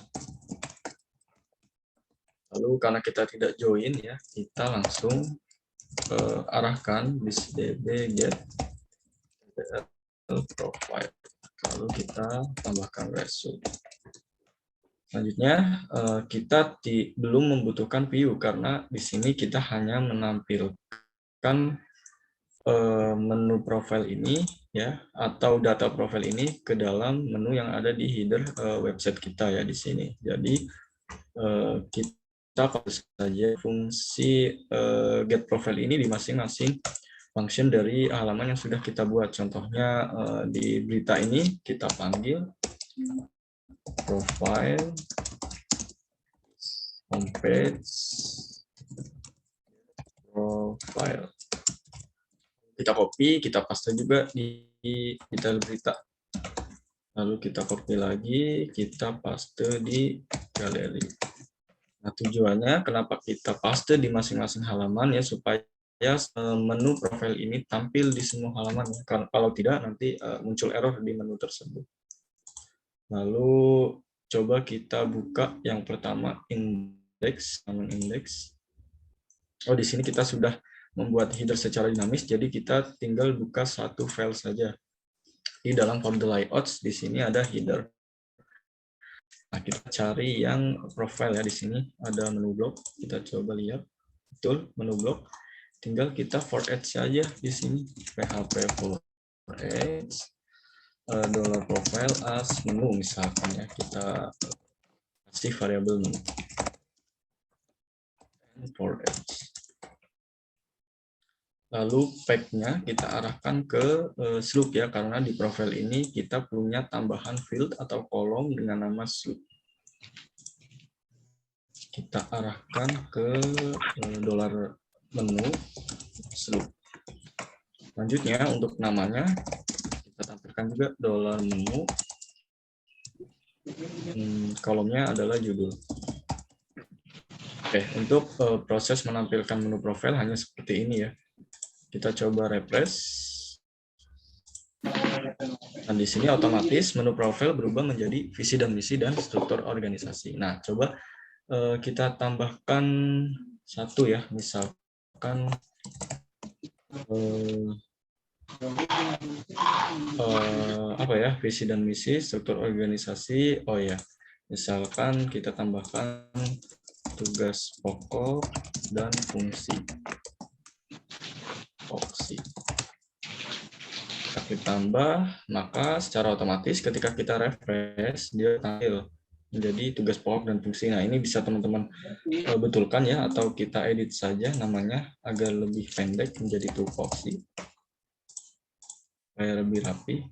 Lalu karena kita tidak join ya, kita langsung arahkan this db get profile. Lalu kita tambahkan result. Selanjutnya kita belum membutuhkan view karena di sini kita hanya menampilkan menu profile ini ya atau data profile ini ke dalam menu yang ada di header website kita ya di sini. Jadi kita pakai saja fungsi get profile ini di masing-masing function dari halaman yang sudah kita buat. Contohnya di berita ini kita panggil profile homepage profile. Kita copy, kita paste juga di detail berita. Lalu kita copy lagi, kita paste di galeri. Nah, tujuannya kenapa kita paste di masing-masing halaman ya supaya menu profil ini tampil di semua halaman ya. Kalau tidak nanti muncul error di menu tersebut. Lalu coba kita buka yang pertama, index, namun index. Oh, di sini kita sudah membuat header secara dinamis, jadi kita tinggal buka satu file saja. Di dalam folder layouts, di sini ada header. Nah, kita cari yang profile ya, di sini ada menu blok. Kita coba lihat. Betul, menu blok. Tinggal kita for each saja di sini. PHP for each dollar profile as menu misalkan ya, kita kasih variabel menu. And for each. Lalu pack-nya kita arahkan ke slope ya, karena di profile ini kita punya tambahan field atau kolom dengan nama slope. Kita arahkan ke dollar menu slope. Selanjutnya untuk namanya kita tampilkan juga dollar menu. Kolomnya adalah judul. Oke, untuk proses menampilkan menu profile hanya seperti ini ya. Kita coba refresh. Dan di sini otomatis menu profile berubah menjadi visi dan misi dan struktur organisasi. Nah, coba kita tambahkan satu ya, misalkan apa ya, visi dan misi, struktur organisasi. Oh ya, misalkan kita tambahkan tugas pokok dan fungsi. Kita tambah, maka secara otomatis ketika kita refresh dia tampil menjadi tugas pokok dan fungsi. Nah, ini bisa teman-teman betulkan ya, atau kita edit saja namanya agar lebih pendek menjadi tupoksi supaya lebih rapi.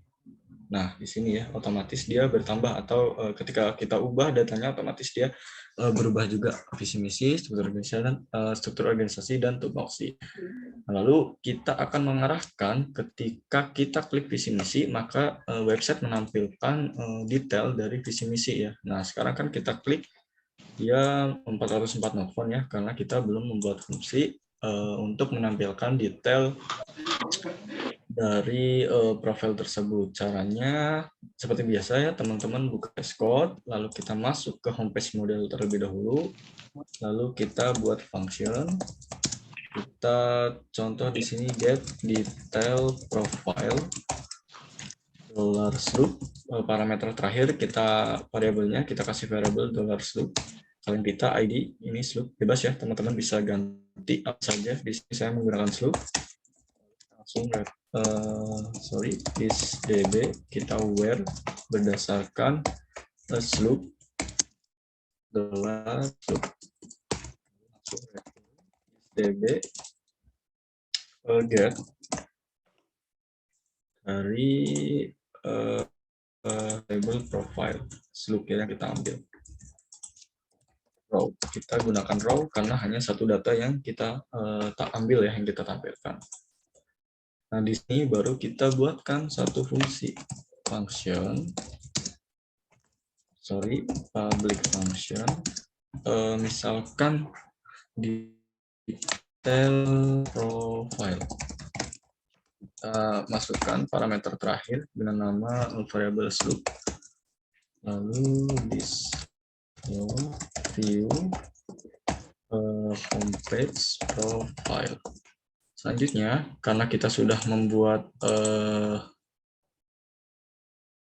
Nah, di sini ya otomatis dia bertambah, atau ketika kita ubah datanya otomatis dia berubah juga visi misi, struktur organisasi dan tupoksi. Lalu kita akan mengarahkan ketika kita klik visi misi, maka website menampilkan detail dari visi misi ya. Nah, sekarang kan kita klik dia 404 not found ya, karena kita belum membuat fungsi untuk menampilkan detail dari profil tersebut. Caranya seperti biasa ya, teman-teman buka VS Code, lalu kita masuk ke homepage model terlebih dahulu, lalu kita buat function. Kita contoh di sini get detail profile $slope. Parameter terakhir kita variabelnya kita kasih variabel $slope. Kalian kita ID ini slope, bebas ya, teman-teman bisa ganti apa saja. Di sini saya menggunakan slope. Langsung this db kita where berdasarkan slope $slope. db get dari table profile slope yang kita ambil. Row, kita gunakan row karena hanya satu data yang kita tak ambil ya, yang kita tampilkan. Nah, di sini baru kita buatkan satu fungsi function, public function, misalkan detail profile. Kita masukkan parameter terakhir dengan nama variable slope. Lalu this view homepage profile. Selanjutnya, karena kita sudah membuat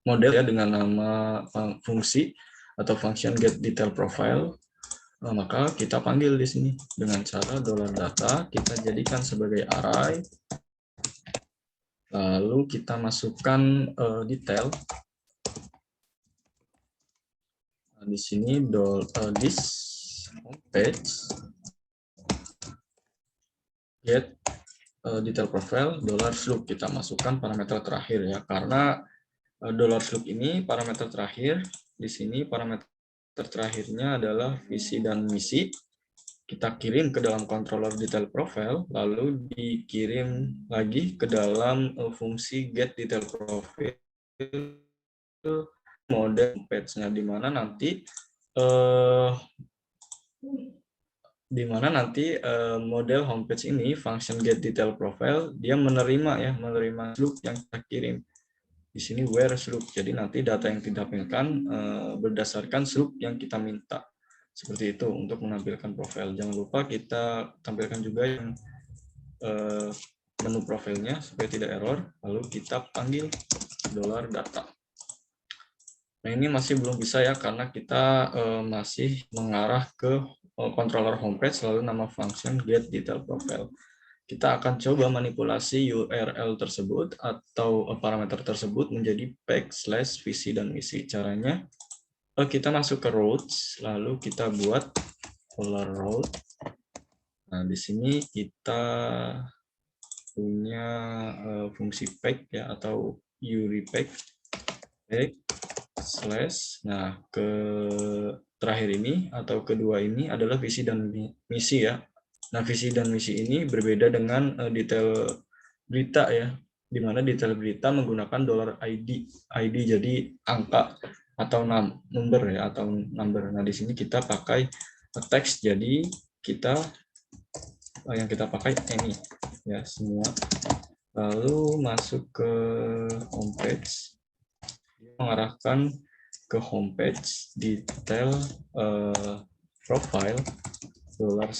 model ya dengan nama fungsi atau function get detail profile, maka kita panggil di sini dengan cara $data, kita jadikan sebagai array. Lalu kita masukkan detail. Nah, di sini this homepage get detail profile $slope, kita masukkan parameter terakhir ya, karena $slope ini parameter terakhir. Di sini parameter terakhirnya adalah visi dan misi. Kita kirim ke dalam controller detail profile, lalu dikirim lagi ke dalam fungsi get detail profile model page-nya, di mana nanti model homepage ini function get detail profile dia menerima slope yang kita kirim. di sini where struct. Jadi nanti data yang ditampilkan berdasarkan struct yang kita minta. Seperti itu untuk menampilkan profil. Jangan lupa kita tampilkan juga yang menu profilnya supaya tidak error. Lalu kita panggil $data. Nah, ini masih belum bisa ya karena kita masih mengarah ke controller homepage lalu nama function get detail profile. Kita akan coba manipulasi URL tersebut atau parameter tersebut menjadi visi dan misi. Caranya kita masuk ke routes lalu kita buat route. Nah, di sini kita punya fungsi pack ya atau URI-pack nah ke terakhir ini atau kedua ini adalah visi dan misi ya. Nah, visi dan misi ini berbeda dengan detail berita ya, di mana detail berita menggunakan $ID jadi angka atau number ya atau number. Nah, di sini kita pakai teks, jadi kita yang kita pakai ini ya semua. Lalu masuk ke homepage, mengarahkan ke homepage detail profile $1.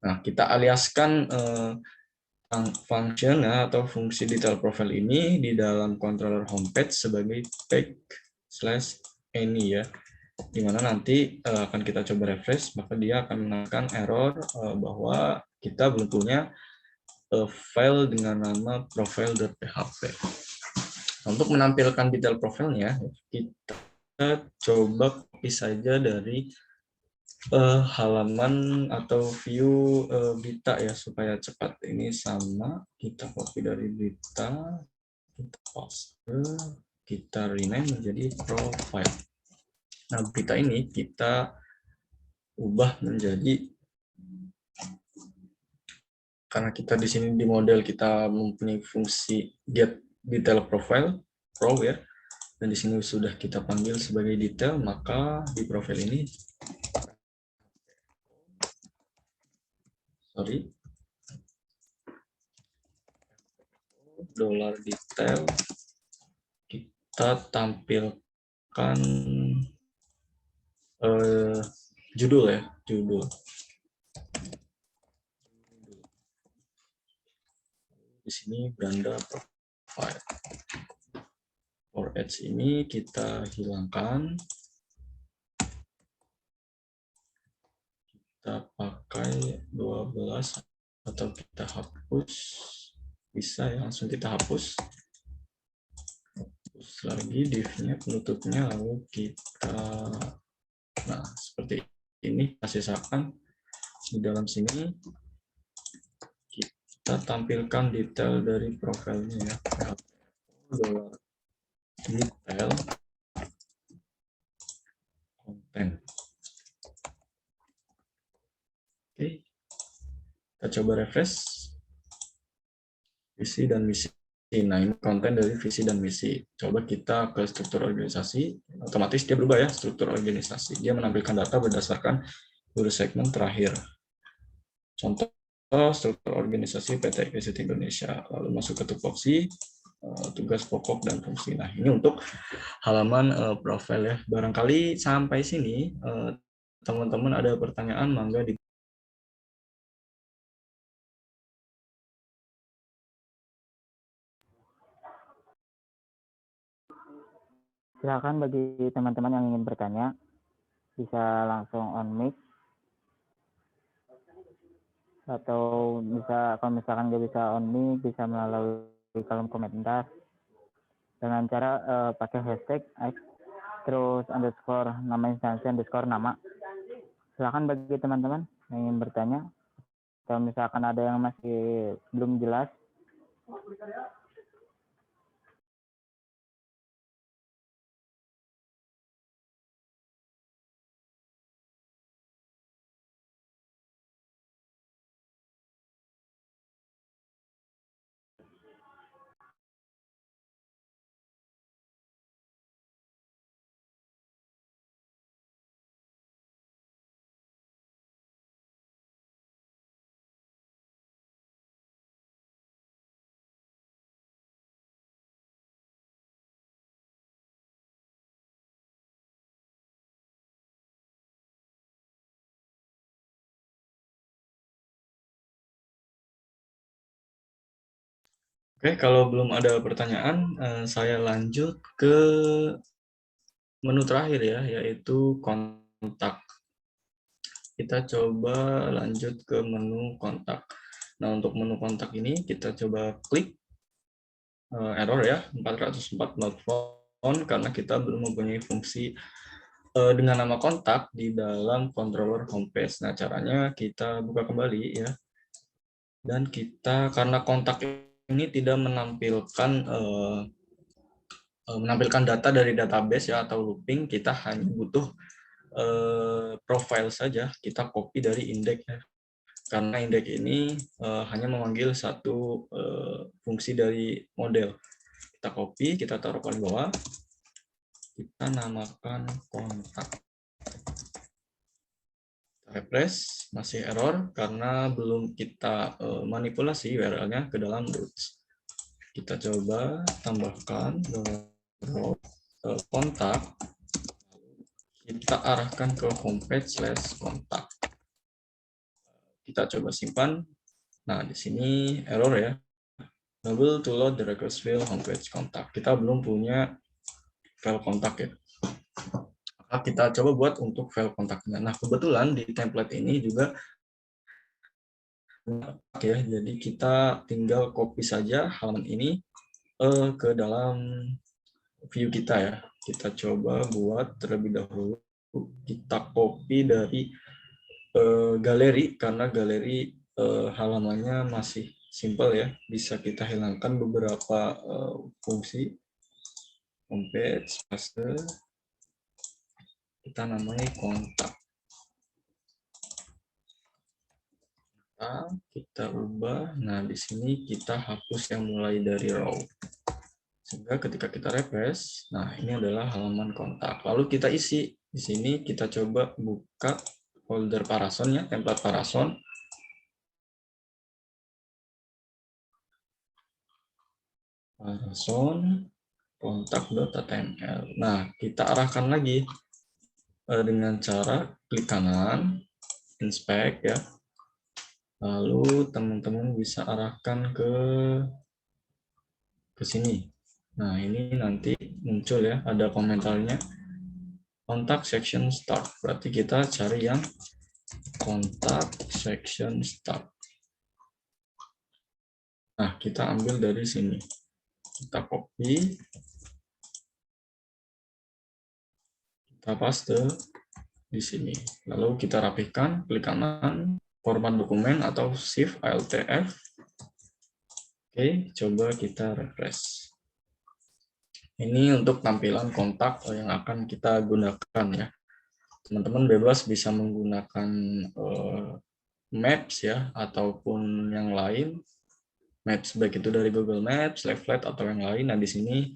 Nah, kita aliaskan function atau fungsi detail profile ini di dalam controller homepage sebagai pack/any ya, dimana nanti akan kita coba refresh, maka dia akan menekan error bahwa kita belum punya file dengan nama profile.php. Untuk menampilkan detail profilnya, kita coba copy saja dari halaman atau view berita ya supaya cepat. Ini sama, kita copy dari berita, kita paste, kita rename menjadi profile. Nah, berita ini kita ubah menjadi, karena kita di sini di model kita mempunyai fungsi get detail profile ya, dan di sini sudah kita panggil sebagai detail, maka di profil ini $detail kita tampilkan judul ya, judul. Di sini Branda profile. For ads ini kita hilangkan. Kita pakai 12 atau kita hapus. Bisa ya, langsung kita hapus. Hapus lagi div-nya, penutupnya, lalu kita seperti ini, kasih sisakan di dalam sini. Kita tampilkan detail dari profilnya ya. Detail konten. Oke, kita coba refresh visi dan misi. Nah, ini konten dari visi dan misi. Coba kita ke struktur organisasi, otomatis dia berubah ya struktur organisasi. Dia menampilkan data berdasarkan segmen terakhir. Contoh struktur organisasi PT Exit Indonesia. Lalu masuk ke tupoksi, tugas pokok dan fungsi. Nah, ini untuk halaman profil ya. Barangkali sampai sini teman-teman ada pertanyaan, mangga di Silakan bagi teman-teman yang ingin bertanya, bisa langsung on mic, atau bisa kalau misalkan nggak bisa on mic, bisa melalui kolom komentar dengan cara pakai hashtag terus underscore nama instansi underscore nama. Silakan bagi teman-teman yang ingin bertanya, kalau misalkan ada yang masih belum jelas, Oke, kalau belum ada pertanyaan, saya lanjut ke menu terakhir ya, yaitu kontak. Kita coba lanjut ke menu kontak. Nah, untuk menu kontak ini kita coba klik error ya, 404 not found karena kita belum mempunyai fungsi dengan nama kontak di dalam controller homepage. Nah, caranya kita buka kembali ya. Dan kita karena kontak ini tidak menampilkan data dari database ya atau looping, kita hanya butuh profile saja. Kita copy dari indeks ya. Karena indeks ini hanya memanggil satu fungsi dari model. Kita copy, kita taruh paling bawah, kita namakan kontak. Refresh, masih error karena belum kita manipulasi URL-nya ke dalam roots. Kita coba tambahkan kontak, kita arahkan ke homepage/kontak. Kita coba simpan. Nah, di sini error ya. Unable to load the request file homepage kontak. Kita belum punya file kontak ya. Kita coba buat untuk file kontaknya. Nah, kebetulan di template ini juga ya, jadi kita tinggal copy saja halaman ini ke dalam view kita ya. Kita coba buat terlebih dahulu, kita copy dari galeri karena galeri halamannya masih simple ya. Bisa kita hilangkan beberapa fungsi homepage, paste, kita namai kontak. Kita ubah. Nah, di sini kita hapus yang mulai dari row. Sehingga ketika kita refresh, nah ini adalah halaman kontak. Lalu kita isi. Di sini kita coba buka folder Parason ya, template Parason. Parason kontak.html. Nah, kita arahkan lagi dengan cara klik kanan, inspect ya. Lalu teman-teman bisa arahkan ke sini. Nah, ini nanti muncul ya, ada komentarnya. Kontak section start. Berarti kita cari yang kontak section start. Nah, kita ambil dari sini. Kita copy. Kita paste di sini. Lalu kita rapihkan, klik kanan, format dokumen atau shift ALTF. Oke, coba kita refresh. Ini untuk tampilan kontak yang akan kita gunakan ya. Teman-teman bebas bisa menggunakan Maps ya, ataupun yang lain. Maps baik itu dari Google Maps, Leaflet atau yang lain. Nah, di sini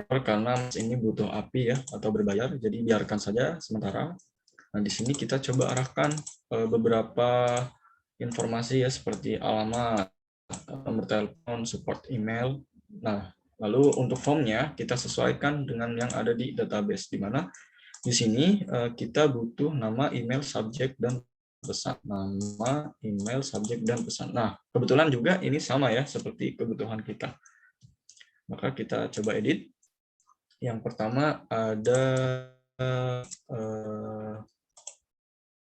karena ini butuh API ya atau berbayar, jadi biarkan saja sementara. Nah, di sini kita coba arahkan beberapa informasi ya seperti alamat, nomor telepon, support email. Nah, lalu untuk formnya kita sesuaikan dengan yang ada di database, di mana di sini kita butuh nama, email, subjek, dan pesan. Nama, email, subjek, dan pesan. Nah, kebetulan juga ini sama ya seperti kebutuhan kita. Maka kita coba edit. Yang pertama ada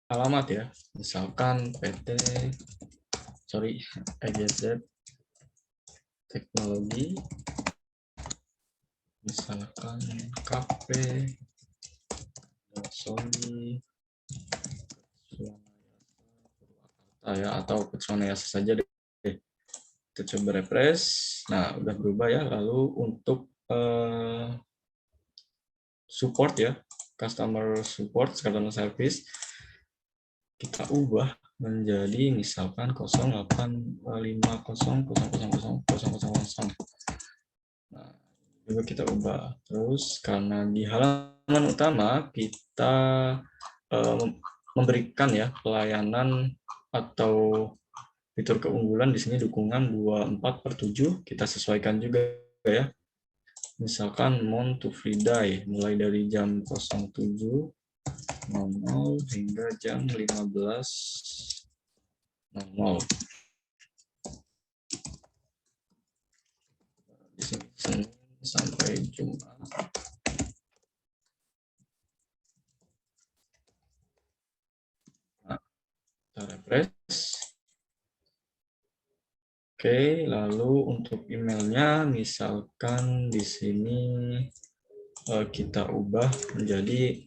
alamat ya, misalkan EGZ Teknologi, misalkan KP Sony ya, atau Petronayasa saja deh. Kita coba refresh. Nah, udah berubah ya. Lalu untuk support ya, customer support, customer service, kita ubah menjadi misalkan 0850000000. Nah, juga kita ubah. Terus karena di halaman utama kita memberikan ya pelayanan atau fitur keunggulan, di sini dukungan 24/7, kita sesuaikan juga ya. Misalkan Month to Free Day mulai dari jam 07.00 hingga jam 15.00. Senin sampai Jumat. Nah, kita refresh. Oke, lalu untuk emailnya, misalkan di sini kita ubah menjadi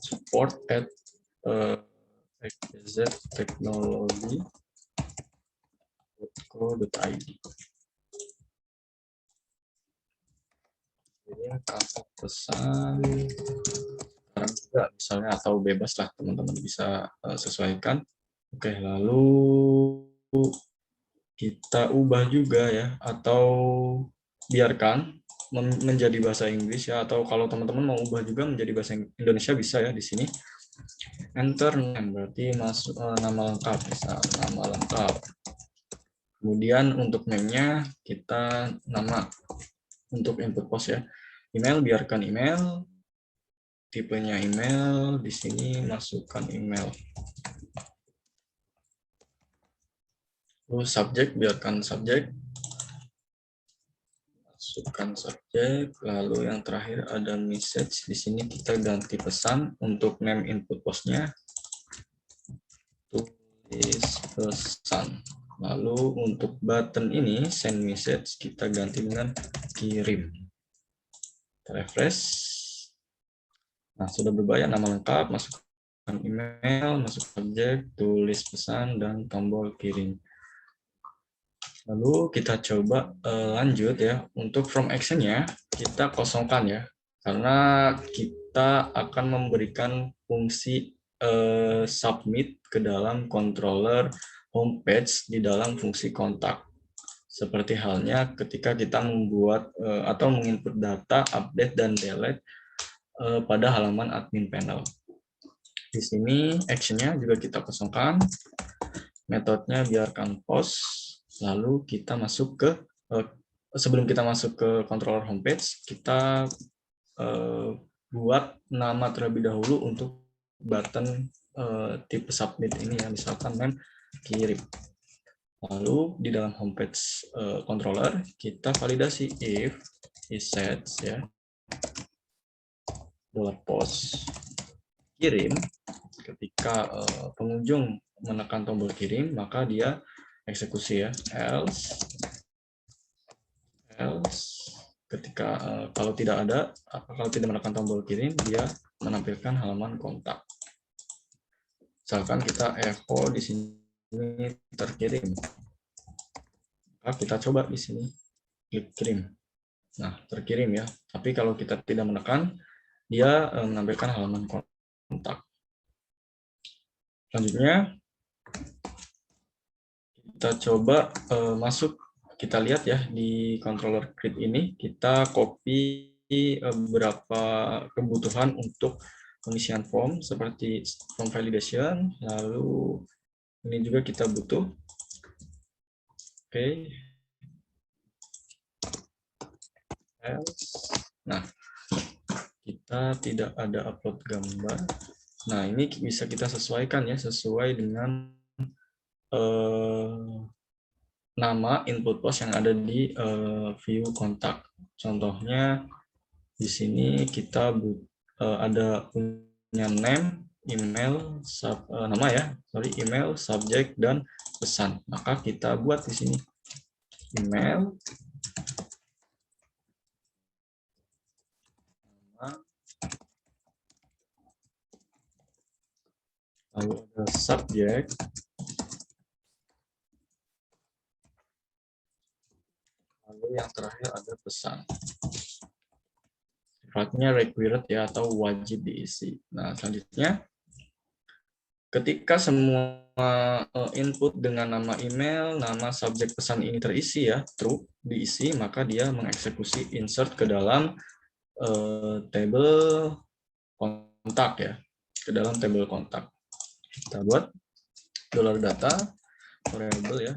support@xyztechnology.co.id. Jadi kamu pesan sekarang juga misalnya, atau bebas lah teman-teman bisa sesuaikan. Oke, lalu kita ubah juga ya, atau biarkan menjadi bahasa Inggris ya, atau kalau teman-teman mau ubah juga menjadi bahasa Indonesia bisa ya di sini. Enter name berarti masuk nama lengkap, misal nama lengkap. Kemudian untuk name-nya kita nama. Untuk input post ya, email biarkan email, tipenya email, di sini masukkan email. Lalu subjek biarkan subjek, masukkan subjek. Lalu yang terakhir ada message, di sini kita ganti pesan. Untuk name input postnya tulis pesan. Lalu untuk button ini send message kita ganti dengan kirim. Kita refresh. Nah, sudah berubah ya, nama lengkap, masukkan email, masuk subjek, tulis pesan, dan tombol kirim. Lalu kita coba lanjut ya. Untuk from action-nya kita kosongkan ya, karena kita akan memberikan fungsi submit ke dalam controller homepage di dalam fungsi kontak. Seperti halnya ketika kita membuat atau menginput data, update, dan delete pada halaman admin panel. Di sini action-nya juga kita kosongkan. Metodenya biarkan post. Lalu kita masuk ke, sebelum kita masuk ke controller homepage, kita buat nama terlebih dahulu untuk button tipe submit ini ya, misalkan name kirim. Lalu di dalam homepage controller kita validasi if is set ya, $post kirim. Ketika pengunjung menekan tombol kirim, maka dia eksekusi ya, else ketika kalau tidak menekan tombol kirim, dia menampilkan halaman kontak. Misalkan kita echo di sini terkirim, maka kita coba di sini klik kirim. Nah, terkirim ya. Tapi kalau kita tidak menekan, dia menampilkan halaman kontak. Selanjutnya kita coba masuk, kita lihat ya di controller create ini, kita copy beberapa kebutuhan untuk pengisian form seperti form validation, lalu ini juga kita butuh. Oke. Nah, kita tidak ada upload gambar. Nah, ini bisa kita sesuaikan ya, sesuai dengan nama input post yang ada di view kontak. Contohnya di sini kita ada punya name, email, email, subjek, dan pesan. Maka kita buat di sini email, lalu ada subjek, lalu yang terakhir ada pesan. Sifatnya required ya, atau wajib diisi. Nah, selanjutnya ketika semua input dengan nama email, nama subjek, pesan ini terisi ya, true, diisi, maka dia mengeksekusi insert ke dalam table kontak ya, ke dalam table kontak. Kita buat $data variable ya,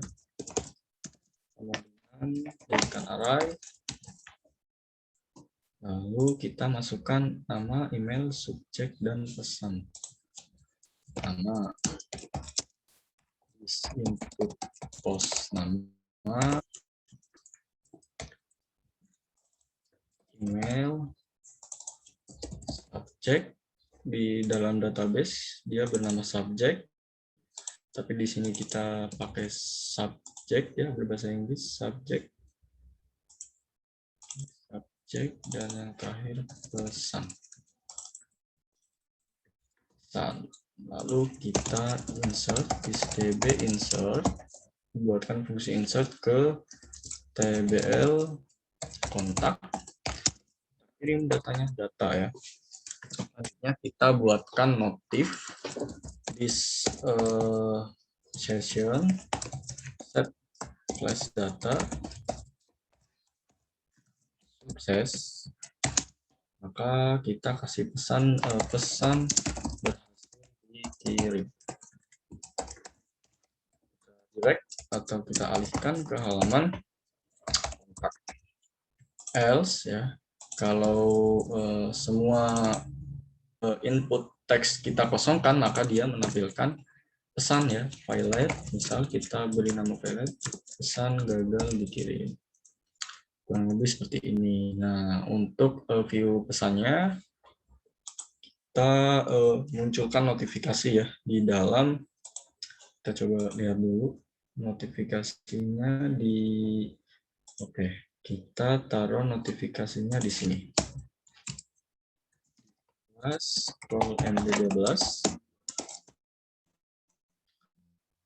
kemudian jadikan array, lalu kita masukkan nama, email, subjek, dan pesan. Nama input post, nama subjek di dalam database dia bernama subjek, tapi di sini kita pakai subjek ya, berbahasa Inggris subjek, dan yang terakhir pesan. Lalu kita insert di tb insert, buatkan fungsi insert ke tbl kontak, kirim datanya, data ya. Selanjutnya kita buatkan notif this session set flash data sukses, maka kita kasih pesan pesan berhasil dikirim. Direct atau kita alihkan ke halaman kontak. Else ya, kalau semua input teks kita kosongkan, maka dia menampilkan pesan ya, file, misal kita beri nama file, pesan gagal dikirim. Kurang lebih seperti ini. Nah, untuk view pesannya, kita munculkan notifikasi ya di dalam. Kita coba lihat dulu notifikasinya di. Oke, kita taruh notifikasinya di sini. Scroll MD12.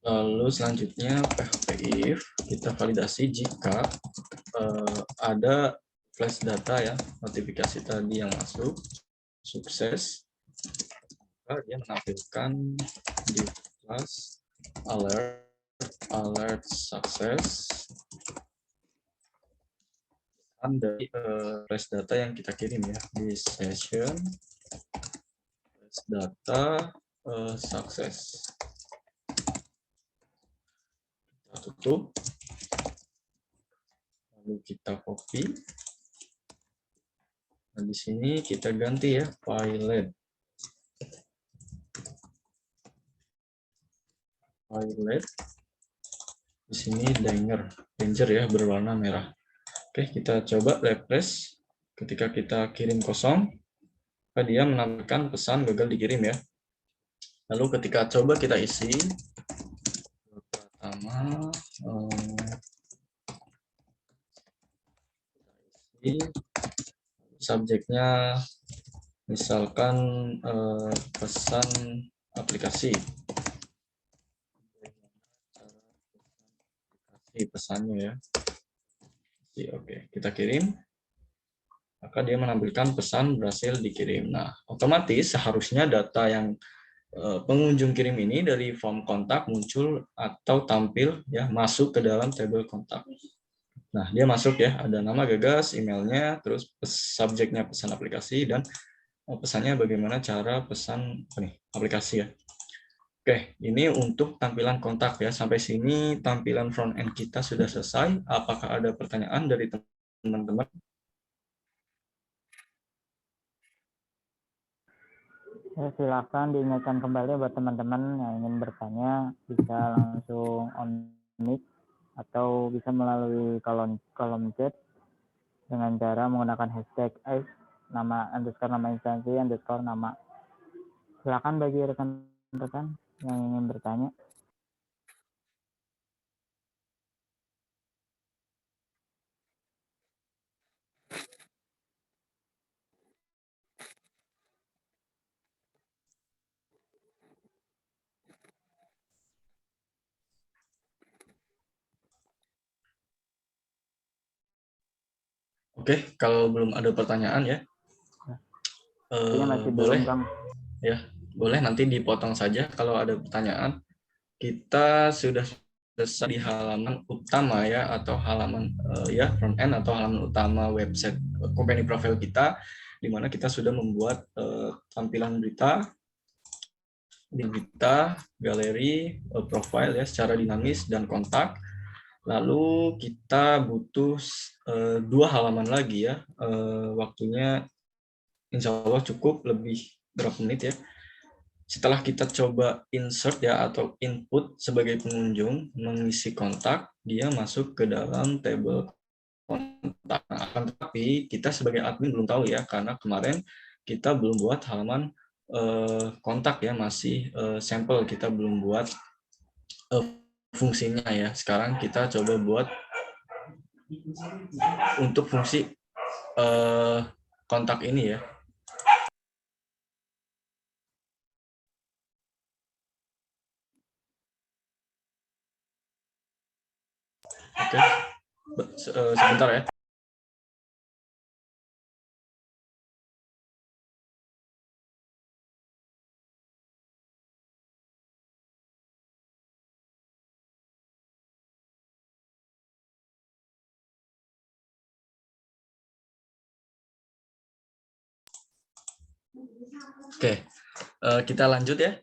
Lalu selanjutnya PHP if kita validasi jika ada flash data ya, notifikasi tadi yang masuk sukses, maka dia menampilkan di class alert success dari flash data yang kita kirim ya di session flash data success. Kita tutup, lalu kita copy. Nah, di sini kita ganti ya file. Di sini danger ya, berwarna merah. Oke, kita coba refresh. Ketika kita kirim kosong, dia menampilkan pesan gagal dikirim ya. Lalu ketika coba kita isi, pertama subjeknya misalkan pesan aplikasi. Pesannya ya. Oke, kita kirim. Maka dia menampilkan pesan berhasil dikirim. Nah, otomatis seharusnya data yang pengunjung kirim ini dari form kontak muncul atau tampil ya, masuk ke dalam tabel kontak. Nah, dia masuk ya, ada nama Gagas, emailnya, terus subjeknya pesan aplikasi, dan pesannya bagaimana cara pesan aplikasi ya. Oke, ini untuk tampilan kontak ya. Sampai sini tampilan front end kita sudah selesai. Apakah ada pertanyaan dari teman-teman? Ya, silakan diingatkan kembali buat teman-teman yang ingin bertanya, bisa langsung on mic atau bisa melalui kolom chat dengan cara menggunakan hashtag nama instansi nama. Silakan bagi rekan-rekan yang ingin bertanya. Oke, kalau belum ada pertanyaan ya, masih boleh belum, Kang. Ya, boleh nanti dipotong saja kalau ada pertanyaan. Kita sudah selesai di halaman utama ya, atau halaman ya front end atau halaman utama website company profile kita, di mana kita sudah membuat tampilan berita, galeri, profile ya secara dinamis dan kontak. Lalu kita butuh 2 halaman lagi ya, waktunya insya Allah cukup, lebih berapa menit ya. Setelah kita coba insert ya atau input sebagai pengunjung mengisi kontak, dia masuk ke dalam table kontak. Akan tetapi kita sebagai admin belum tahu ya, karena kemarin kita belum buat halaman kontak ya, masih sampel, kita belum buat fungsinya ya. Sekarang kita coba buat untuk fungsi kontak ini ya. Oke, sebentar ya. Oke, kita lanjut ya.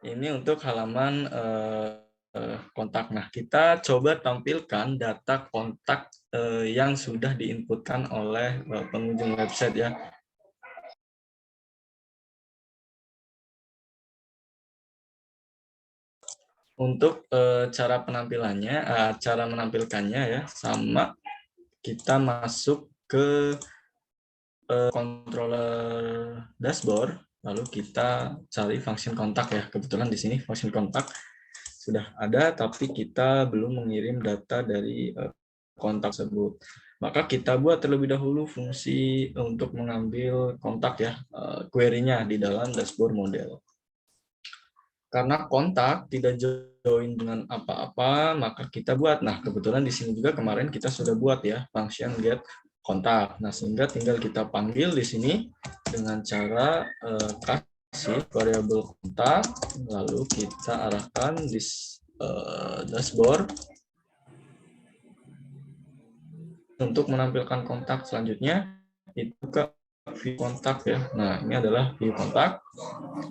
Ini untuk halaman kontak. Nah, kita coba tampilkan data kontak yang sudah diinputkan oleh pengunjung website ya. Untuk cara penampilannya, cara menampilkannya ya, sama kita masuk ke controller dashboard, lalu kita cari function kontak ya. Kebetulan di sini function kontak sudah ada, tapi kita belum mengirim data dari kontak tersebut. Maka kita buat terlebih dahulu fungsi untuk mengambil kontak ya, query-nya di dalam dashboard model. Karena kontak tidak join dengan apa-apa, maka kita buat. Nah, kebetulan di sini juga kemarin kita sudah buat ya, function get kontak. Nah, sehingga tinggal kita panggil di sini dengan cara kasih variabel kontak, lalu kita arahkan di dashboard untuk menampilkan kontak selanjutnya itu ke view kontak ya. Nah, ini adalah view kontak.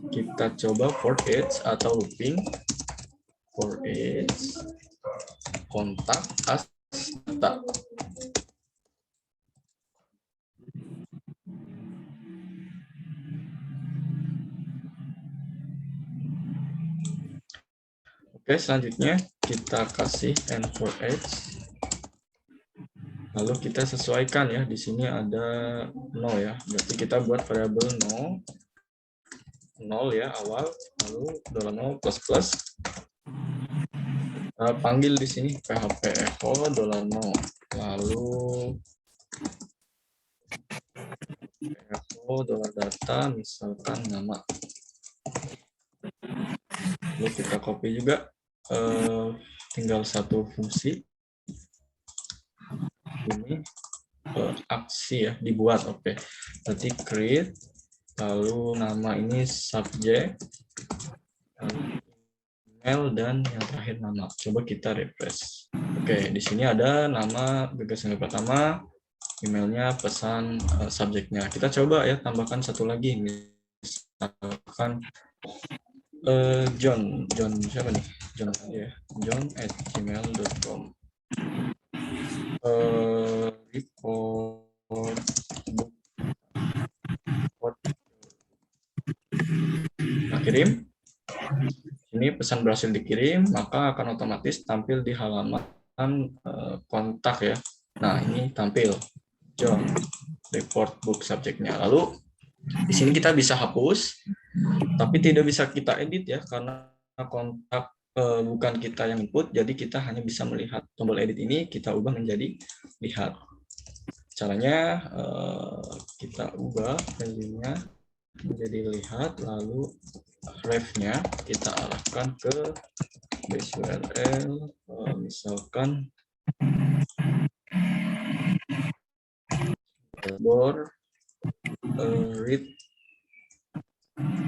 Kita coba for each atau looping for each kontak as data. Oke, selanjutnya kita kasih n for each. Lalu kita sesuaikan ya, di sini ada 0 ya, berarti kita buat variabel 0 ya awal, lalu $0 plus plus. Panggil di sini php echo $0, lalu echo $data misalkan nama. Lalu kita copy juga, tinggal satu fungsi ini aksi ya dibuat. Oke, berarti create, lalu nama ini subject, email, dan yang terakhir nama. Coba kita refresh. Oke, di sini ada nama gagasan pertama, emailnya, pesan, subjeknya. Kita coba ya tambahkan satu lagi, misalkan John siapa nih? John ya, john@gmail.com. Report book. Nah, kirim. Ini pesan berhasil dikirim, maka akan otomatis tampil di halaman kontak ya. Nah, ini tampil John report book subjeknya. Lalu di sini kita bisa hapus, tapi tidak bisa kita edit ya, karena kontak bukan kita yang input, jadi kita hanya bisa melihat tombol edit ini, kita ubah menjadi lihat. Caranya kita ubah value-nya menjadi lihat, lalu ref-nya kita arahkan ke base URL, misalkan dashboard read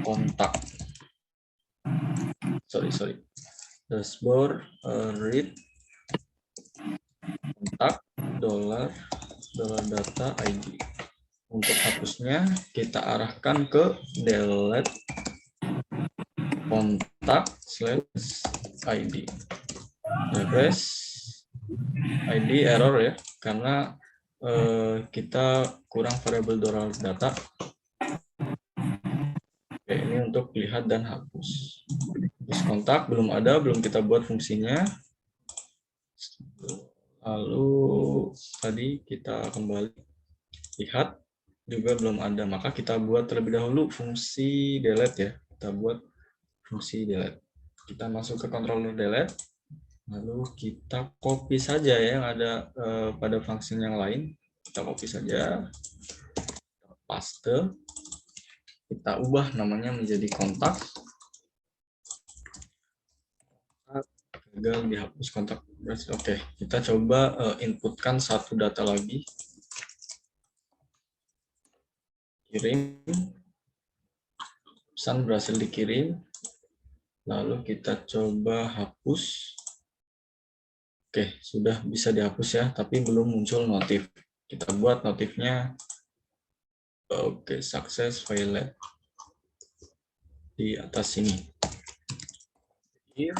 kontak. Sorry. Dashboard read kontak $data ID. Untuk hapusnya kita arahkan ke delete kontak /ID. Refresh, ID error ya, karena kita kurang variabel $data. Oke, ini untuk lihat dan hapus. Terus kontak belum ada, belum kita buat fungsinya. Lalu tadi kita kembali lihat, juga belum ada, maka kita buat terlebih dahulu fungsi delete ya. Kita buat fungsi delete. Kita masuk ke controller delete, lalu kita copy saja ya yang ada pada function yang lain. Kita copy saja, paste, kita ubah namanya menjadi kontak. Gagal dihapus kontak. Oke, kita coba inputkan satu data lagi. Kirim, pesan berhasil dikirim, lalu kita coba hapus. Oke, sudah bisa dihapus ya, tapi belum muncul notif. Kita buat notifnya. Oke, sukses failed di atas sini. If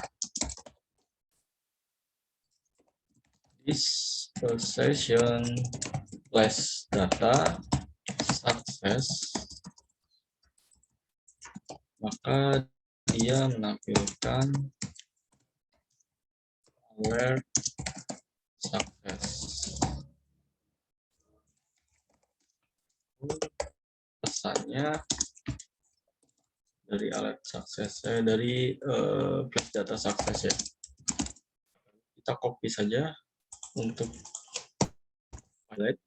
this session flash data sukses, maka dia menampilkan alert sukses. Pesannya dari alert sukses, dari flash data sukses ya. Kita copy saja untuk highlight.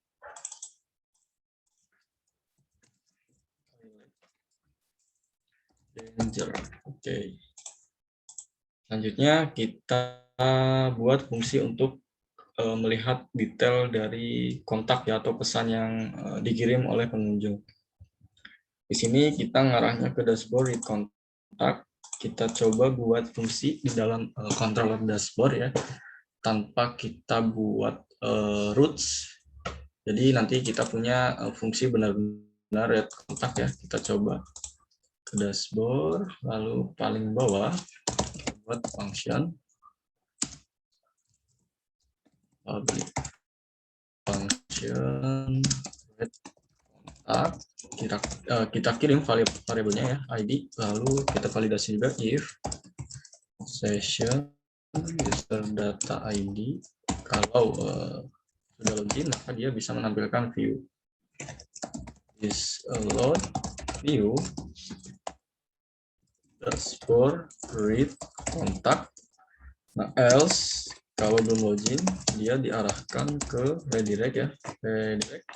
Danger. Oke. Selanjutnya kita buat fungsi untuk melihat detail dari kontak ya atau pesan yang dikirim oleh pengunjung. Di sini kita ngarahnya ke dashboard read kontak. Kita coba buat fungsi di dalam controller dashboard ya, tanpa kita buat routes. Jadi nanti kita punya fungsi benar-benar read kontak ya. Kita coba ke dashboard, lalu paling bawah buat function public function read kontak. Kita kirim variabelnya ya, ID, lalu kita validasi juga if session user data ID, kalau sudah login maka dia bisa menampilkan view. Is load view dashboard read kontak. Nah, else kalau belum login dia diarahkan ke redirect ya, redirect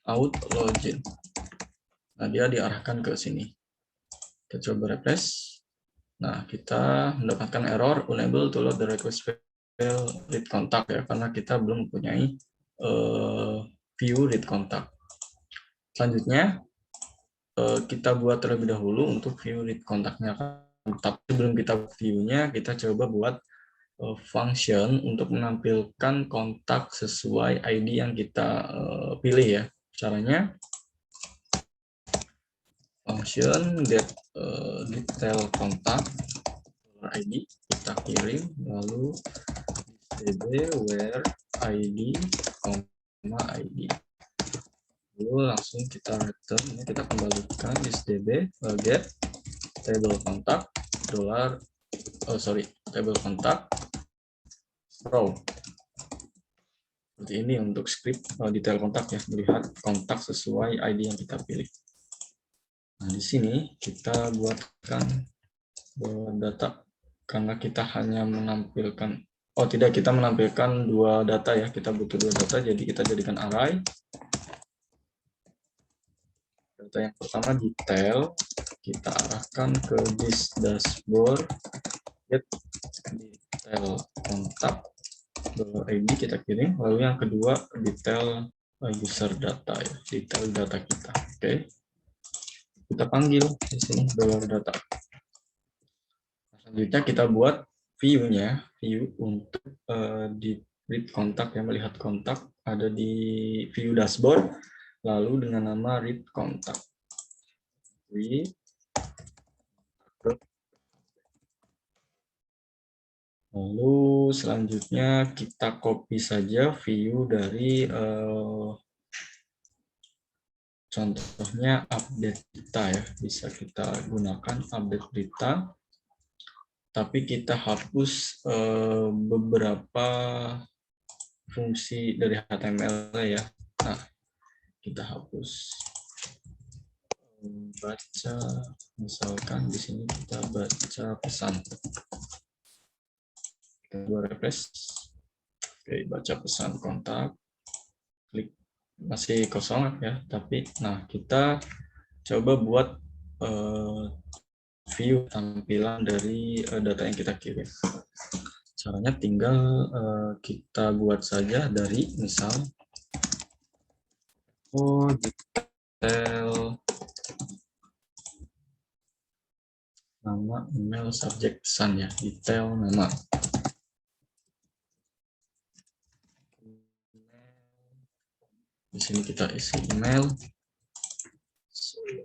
out login. Nah, dia diarahkan ke sini. Kita coba refresh. Nah, kita mendapatkan error unable to load the request file read kontak ya, karena kita belum mempunyai view read kontak. Selanjutnya kita buat terlebih dahulu untuk view read kontaknya. Tapi sebelum kita view-nya, kita coba buat function untuk menampilkan kontak sesuai ID yang kita pilih ya. Caranya function get detail kontak ID, kita kirim, lalu db where ID, ID. Lalu langsung kita return, ini kita kembalikan db get table kontak table kontak row. Seperti ini untuk script detail kontak ya, melihat kontak sesuai ID yang kita pilih. Nah, di sini kita buatkan data karena kita hanya menampilkan, kita menampilkan dua data ya, kita butuh dua data, jadi kita jadikan array. Data yang pertama detail, kita arahkan ke this dashboard get detail kontak ID, kita kirim. Lalu yang kedua detail user data ya, detail data kita. Oke, kita panggil di sini $data. Selanjutnya kita buat view-nya, view untuk di read kontak ya, melihat kontak ada di view dashboard, lalu dengan nama read kontak. Lalu selanjutnya kita copy saja view dari contohnya update berita ya, bisa kita gunakan update berita. Tapi kita hapus beberapa fungsi dari HTML ya. Nah, kita hapus baca, misalkan di sini kita baca pesan. Kita buat refresh. Oke, baca pesan kontak. Klik, masih kosong ya, tapi nah kita coba buat view tampilan dari data yang kita kirim. Caranya tinggal kita buat saja dari misal detail nama, email, subjek, pesan ya, detail nama. Di sini kita isi email,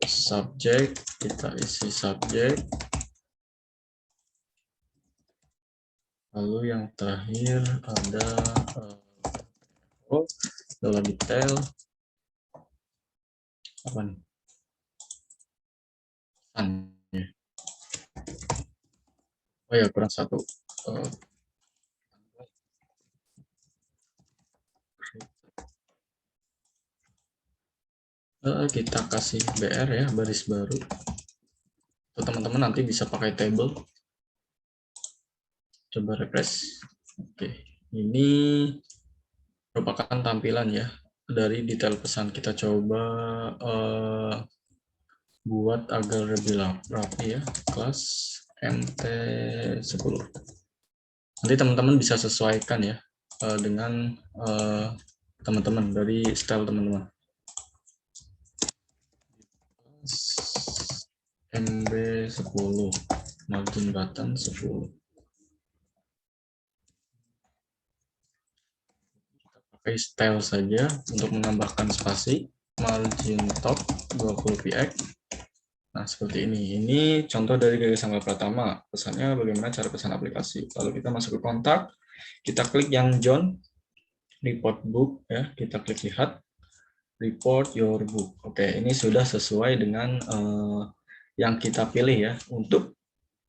subjek kita isi subjek, lalu yang terakhir ada adalah detail apa nih? Oh ya, kurang satu. Kita kasih BR ya, baris baru. Teman-teman nanti bisa pakai table. Coba refresh. Oke, ini merupakan tampilan ya dari detail pesan. Kita coba buat agar lebih rapi ya, kelas MT10. Nanti teman-teman bisa sesuaikan ya dengan teman-teman dari style teman-teman. MB10, margin button 10. Pakai style saja untuk menambahkan spasi, margin top 20 px. Nah, seperti ini. Ini contoh dari Gagas Sangga Pratama. Pesannya bagaimana cara pesan aplikasi. Lalu kita masuk ke kontak, kita klik yang John, report book ya, kita klik lihat report your book. Oke, ini sudah sesuai dengan yang kita pilih ya. Untuk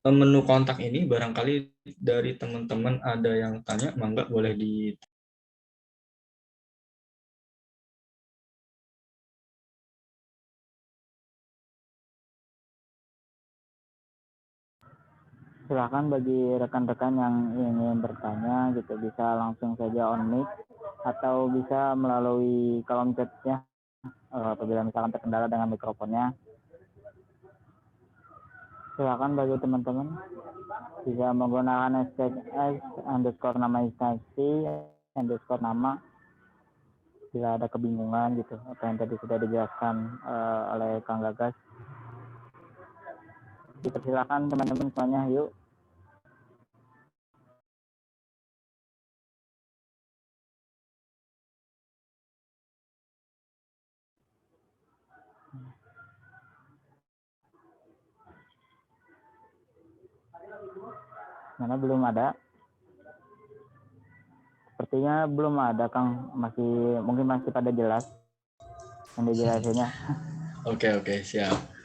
menu kontak ini barangkali dari teman-teman ada yang tanya, mangga boleh di Silakan bagi rekan-rekan yang ingin bertanya gitu, bisa langsung saja on mic atau bisa melalui kolom chatnya apabila misalkan terkendala dengan mikrofonnya. Silakan bagi teman-teman bisa menggunakan hashtag _nama instansi _nama bila ada kebingungan gitu apa yang tadi sudah dijelaskan oleh Kang Gagas. Dipersilakan teman-teman semuanya, yuk. Mana belum ada? Sepertinya belum ada, Kang. Mungkin masih pada jelas yang dijelasinnya. Oke, siap.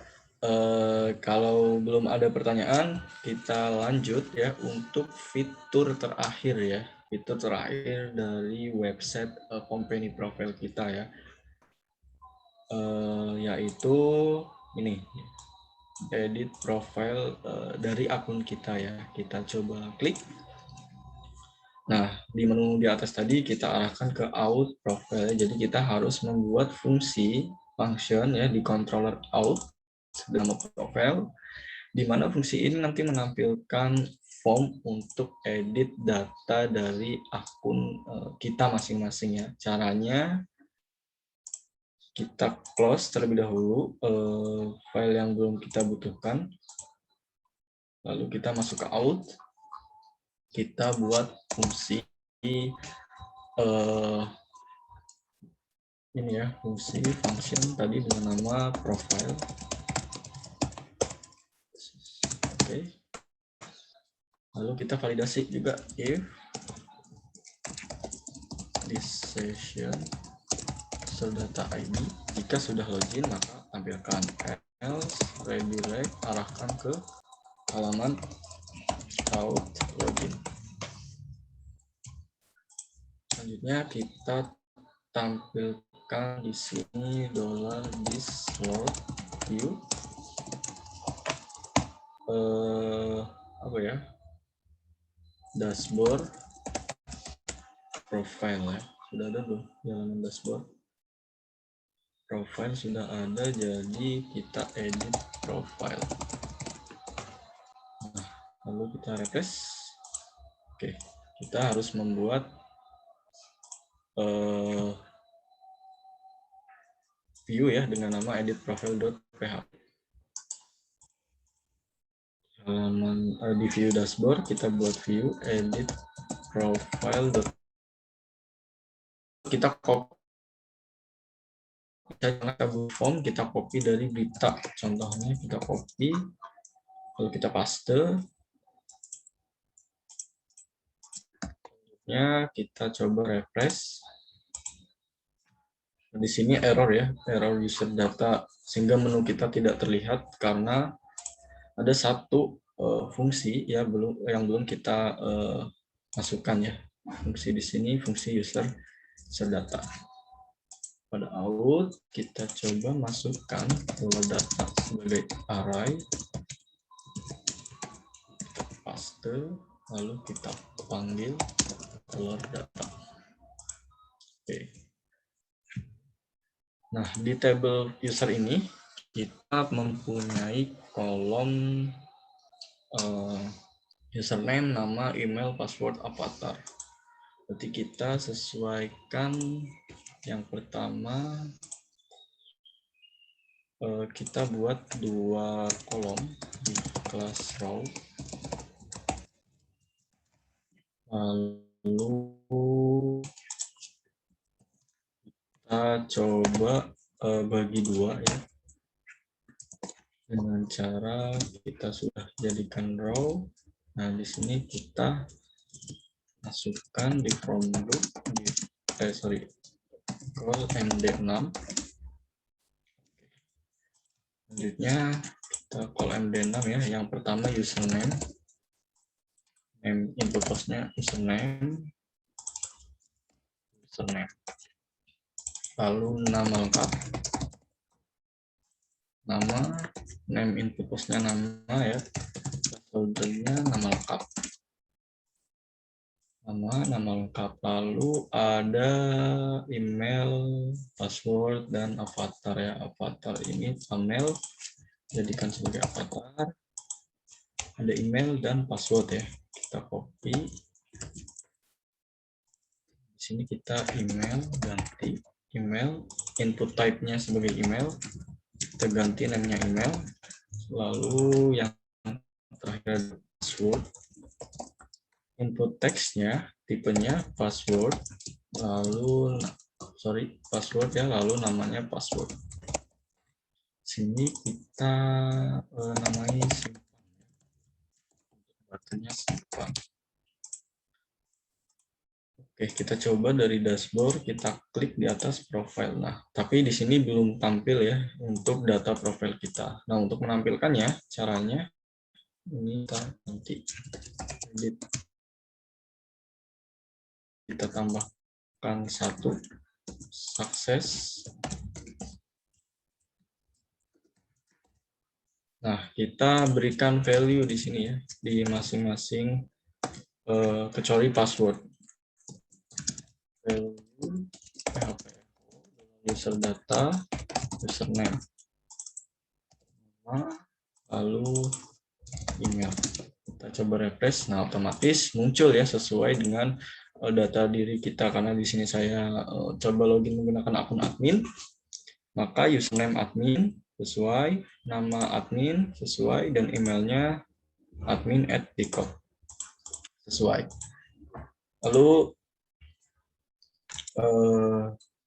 Kalau belum ada pertanyaan, kita lanjut ya untuk fitur terakhir ya. Fitur terakhir dari website company profile kita ya. Yaitu ini, edit profile dari akun kita ya. Kita coba klik. Nah, di menu di atas tadi kita arahkan ke out profile. Jadi kita harus membuat fungsi function ya di controller out nama profile, di mana fungsi ini nanti menampilkan form untuk edit data dari akun kita masing-masing ya. Caranya kita close terlebih dahulu file yang belum kita butuhkan. Lalu kita masuk ke out. Kita buat fungsi ini ya, fungsi function tadi dengan nama profile. Oke. Lalu kita validasi juga if this session data ID. Jika sudah login maka tampilkan, else redirect arahkan ke halaman out login. Selanjutnya kita tampilkan di sini $this view apa ya, dashboard profile ya. Sudah ada belum halaman dashboard profile? Sudah ada, jadi kita edit profile. Nah, lalu kita refresh. Oke, kita harus membuat view ya dengan nama edit profile.php. Halaman di view dashboard kita buat view edit profile. Kita copy form, kita copy dari berita. Contohnya kita copy, lalu kita paste. Ya, kita coba refresh. Di sini error ya, error user data, sehingga menu kita tidak terlihat karena ada satu fungsi ya yang belum kita masukkan ya. Fungsi di sini fungsi user data. Pada out kita coba masukkan telur data sebagai array, kita paste, lalu kita panggil telur data. Oke. Nah, di table user ini kita mempunyai kolom username, nama, email, password, avatar. Berarti kita sesuaikan yang pertama, kita buat 2 kolom di kelas row. Lalu kita coba bagi 2 ya. Dengan cara kita sudah jadikan row. Nah, di sini kita masukkan di from group call md6. Selanjutnya kita call md6 ya. Yang pertama username, name input postnya username. Lalu nama lengkap, nama, name input postnya nama ya, foldernya nama lengkap, nama lengkap. Lalu ada email, password, dan avatar ya. Avatar ini thumbnail, jadikan sebagai avatar. Ada email dan password ya, kita copy. Di sini kita email, ganti email, input type-nya sebagai email, kita ganti namanya email. Lalu yang terakhir password, input text-nya tipenya password, lalu password ya, lalu namanya password. Sini kita namai simpan, buttonnya simpan. Oke, kita coba dari dashboard, kita klik di atas profile. Nah, tapi di sini belum tampil ya untuk data profil kita. Nah, untuk menampilkannya, caranya ini kita nanti edit. Kita tambahkan 1 sukses. Nah, kita berikan value di sini ya, di masing-masing kecuali password. Value user data, username, lalu email. Kita coba refresh. Nah, otomatis muncul ya sesuai dengan data diri kita, karena di sini saya coba login menggunakan akun admin. Maka username admin sesuai, nama admin sesuai, dan emailnya admin@dcode sesuai. Lalu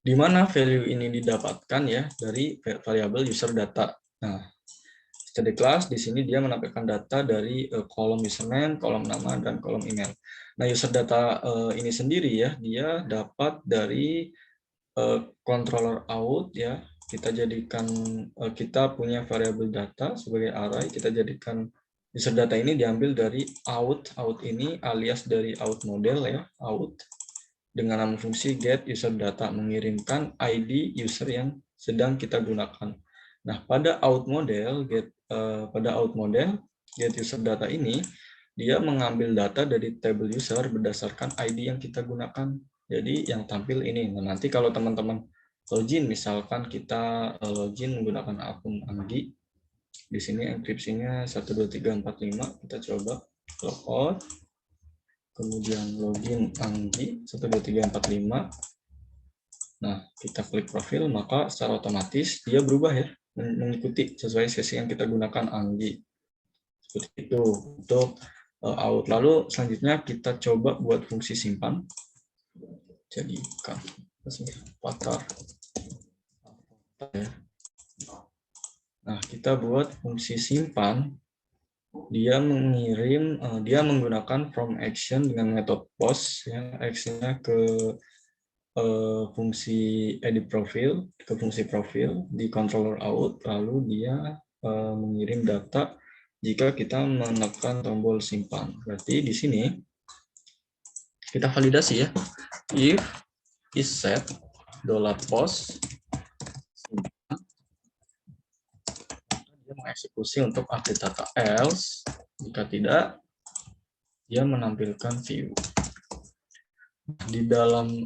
di mana value ini didapatkan ya, dari variabel user data. Nah, study class di sini dia menampilkan data dari kolom username, kolom nama, dan kolom email. Nah, user data ini sendiri ya, dia dapat dari controller out ya. Kita jadikan kita punya variabel data sebagai array, kita jadikan user data ini diambil dari out ini alias dari out model ya, out. dengan nama fungsi get user data, mengirimkan ID user yang sedang kita gunakan. Nah, pada out model get user data ini dia mengambil data dari table user berdasarkan ID yang kita gunakan. Jadi yang tampil ini. Nah, nanti kalau teman-teman login, misalkan kita login menggunakan akun Anggi, di sini enkripsinya 12345, kita coba logout, kemudian login Anggi 12345. Nah, kita klik profil, maka secara otomatis dia berubah ya, mengikuti sesuai sesi yang kita gunakan Anggi. Seperti itu untuk out. Lalu selanjutnya kita coba buat fungsi simpan. Jadikan avatar. Nah, kita buat fungsi simpan. Dia menggunakan from action dengan metode post, ya, actionnya ke fungsi edit profil, ke fungsi profil di controller out, lalu dia mengirim data jika kita menekan tombol simpan. Berarti di sini kita validasi ya, if is set $post simpan, dia mengeksekusi untuk update data, else jika tidak dia menampilkan view. Di dalam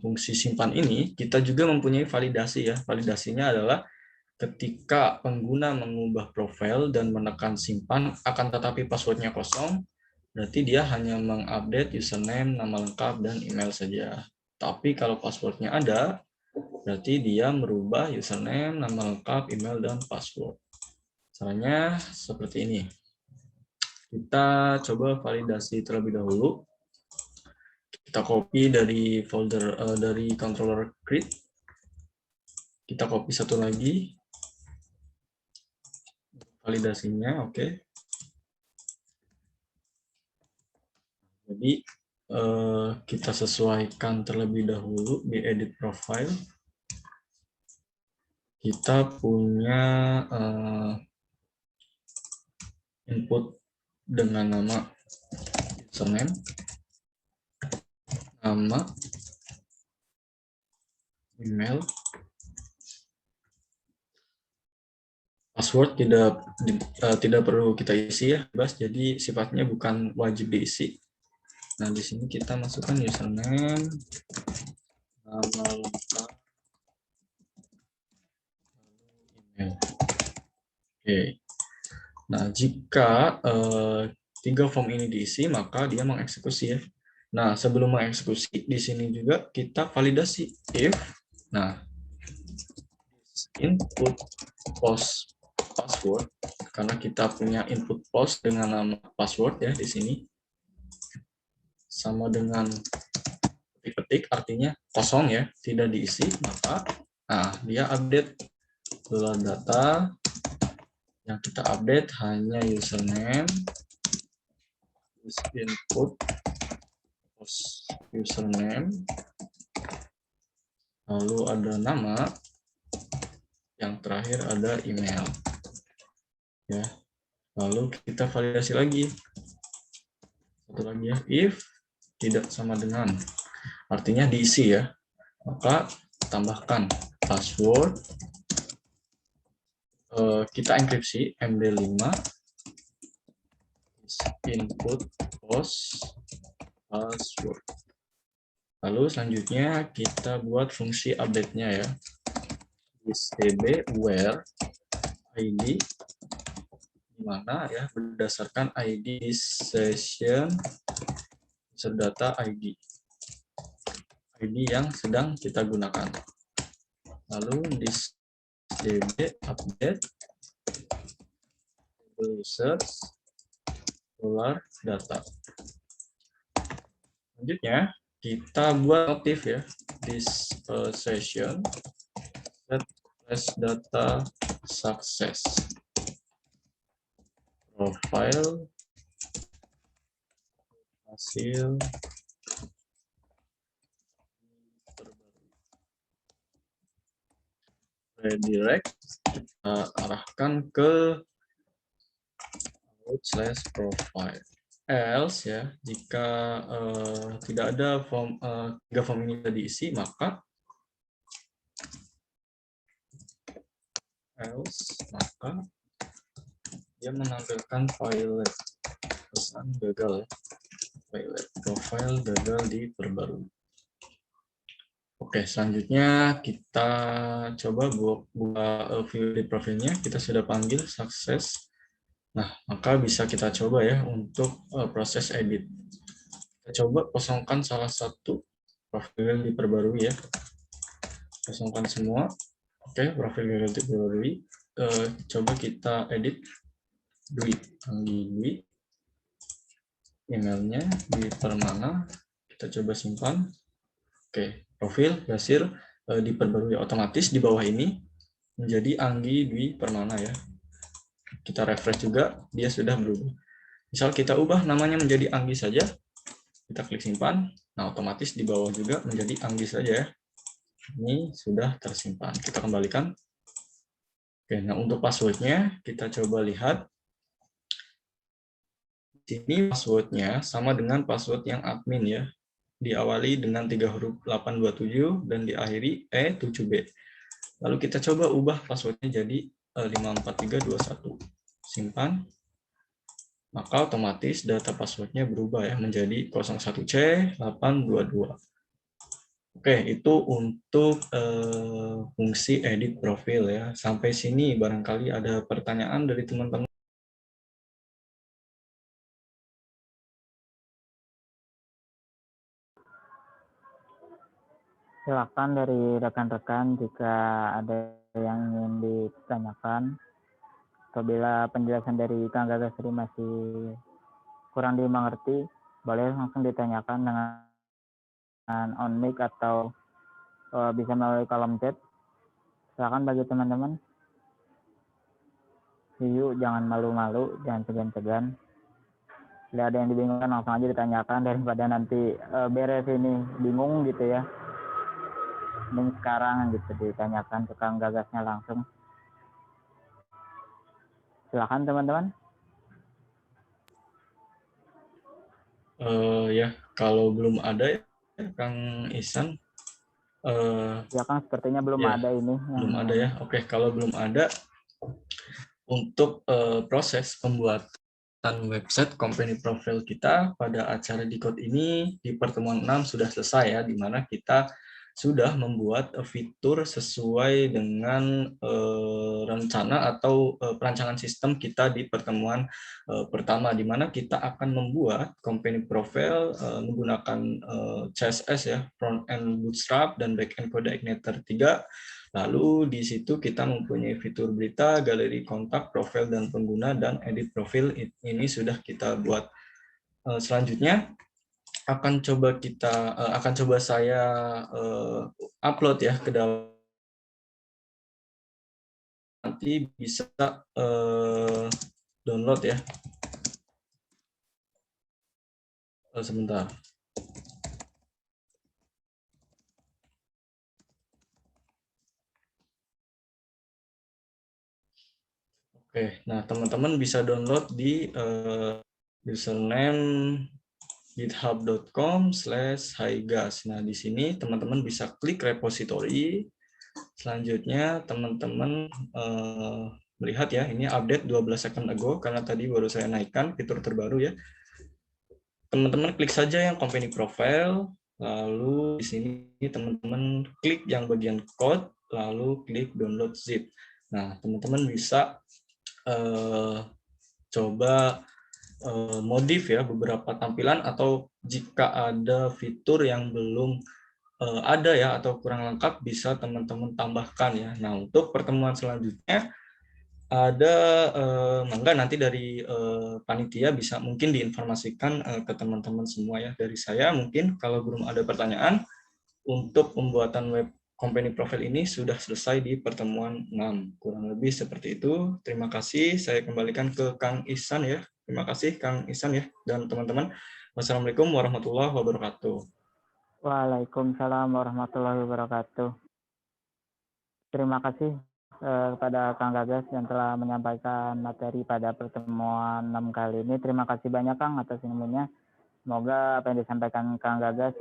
fungsi simpan ini kita juga mempunyai validasi ya. Validasinya adalah ketika pengguna mengubah profil dan menekan simpan akan tetapi passwordnya kosong, berarti dia hanya mengupdate username, nama lengkap, dan email saja. Tapi kalau passwordnya ada, berarti dia merubah username, nama lengkap, email, dan password. Caranya seperti ini. Kita coba validasi terlebih dahulu. Kita copy dari folder dari controller create. Kita copy satu lagi. Validasinya, oke. Jadi kita sesuaikan terlebih dahulu di edit profile. Kita punya input dengan nama username, nama, email, password tidak perlu kita isi ya, bebas. Jadi sifatnya bukan wajib diisi. Nah, di sini kita masukkan username, nama lengkap, email. Oke. Nah, jika 3 form ini diisi, maka dia mengeksekusi ya. Nah, sebelum mengeksekusi, di sini juga kita validasi if, nah, input post password, karena kita punya input post dengan nama password ya di sini, sama dengan ketik-ketik, artinya kosong ya, tidak diisi, maka dia update data. Yang kita update hanya username, input post username, lalu ada nama, yang terakhir ada email ya. Lalu kita validasi lagi, satu lagi ya, if tidak sama dengan, artinya diisi ya, maka tambahkan password, kita enkripsi MD5 input post password. Lalu selanjutnya kita buat fungsi update-nya ya, db where id, di mana ya berdasarkan ID session user data ID yang sedang kita gunakan. Lalu this db update users $data. Selanjutnya kita buat notif ya, this session set flash data success profile hasil redirect, kita arahkan ke out/profile. else ya, jika tidak ada tiga form ini tidak diisi, maka dia menampilkan file pesan gagal, file profile gagal diperbarui. Oke, selanjutnya kita coba buka view di profilnya. Kita sudah panggil sukses. Nah, maka bisa kita coba ya untuk proses edit. Kita coba kosongkan salah satu profil diperbarui ya. Kosongkan semua. Oke, profil gagal diperbarui. Coba kita edit Dwi, Anggi Dwi. Emailnya di Permana. Kita coba simpan. Oke, profil Yasir diperbarui otomatis di bawah ini menjadi Anggi Dwi Permana ya. Kita refresh juga, dia sudah berubah. Misal kita ubah namanya menjadi Anggi saja, kita klik simpan, nah otomatis di bawah juga menjadi Anggi saja ya. Ini sudah tersimpan. Kita kembalikan. Oke, nah untuk passwordnya kita coba lihat. Di sini passwordnya sama dengan password yang admin ya. Diawali dengan 3 huruf 827 dan diakhiri E7B. Lalu kita coba ubah passwordnya jadi 54321. Simpan. Maka otomatis data passwordnya berubah ya menjadi 01C822. Oke, itu untuk fungsi edit profil ya. Sampai sini barangkali ada pertanyaan dari teman-teman. Silakan dari rekan-rekan jika ada yang ingin ditanyakan. Apabila penjelasan dari Kang Gagasri masih kurang dimengerti, boleh langsung ditanyakan dengan on mic atau bisa melalui kolom chat. Silakan bagi teman-teman. Yuk, jangan malu-malu, jangan segan-segan. Bila ada yang dibingungkan langsung aja ditanyakan daripada nanti beres ini bingung gitu ya. Dan sekarang gitu ditanyakan ke Kang Gagasnya langsung. Silakan teman-teman. Ya, kalau belum ada ya, Kang Ihsan. Ya Kang, sepertinya belum ya, ada ini. Belum ada ya. Oke, kalau belum ada, untuk proses pembuatan website company profile kita pada acara Decode ini di pertemuan 6 sudah selesai ya, di mana kita sudah membuat fitur sesuai dengan rencana atau perancangan sistem kita di pertemuan pertama, di mana kita akan membuat company profile menggunakan CSS ya, front end Bootstrap dan back end Code Igniter 3. Lalu di situ kita mempunyai fitur berita, galeri kontak, profil dan pengguna, dan edit profil ini sudah kita buat. Selanjutnya akan coba saya upload ya ke dalam, nanti bisa download ya. Sebentar. Oke, nah teman-teman bisa download di username github.com/higas. Nah, di sini teman-teman bisa klik repository. Selanjutnya teman-teman melihat ya, ini update 12 second ago karena tadi baru saya naikkan fitur terbaru ya. Teman-teman klik saja yang company profile, lalu di sini teman-teman klik yang bagian code, lalu klik download zip. Nah, teman-teman bisa coba modif ya beberapa tampilan, atau jika ada fitur yang belum ada ya atau kurang lengkap bisa teman-teman tambahkan ya. Nah, untuk pertemuan selanjutnya ada mangga nanti dari panitia bisa mungkin diinformasikan ke teman-teman semua ya. Dari saya mungkin kalau belum ada pertanyaan, untuk pembuatan web company profile ini sudah selesai di pertemuan 6. Kurang lebih seperti itu. Terima kasih. Saya kembalikan ke Kang Ihsan ya. Terima kasih Kang Ihsan ya dan teman-teman. Wassalamualaikum warahmatullahi wabarakatuh. Waalaikumsalam warahmatullahi wabarakatuh. Terima kasih kepada Kang Gagas yang telah menyampaikan materi pada pertemuan 6 kali ini. Terima kasih banyak Kang atas ilmunya. Semoga apa yang disampaikan Kang Gagas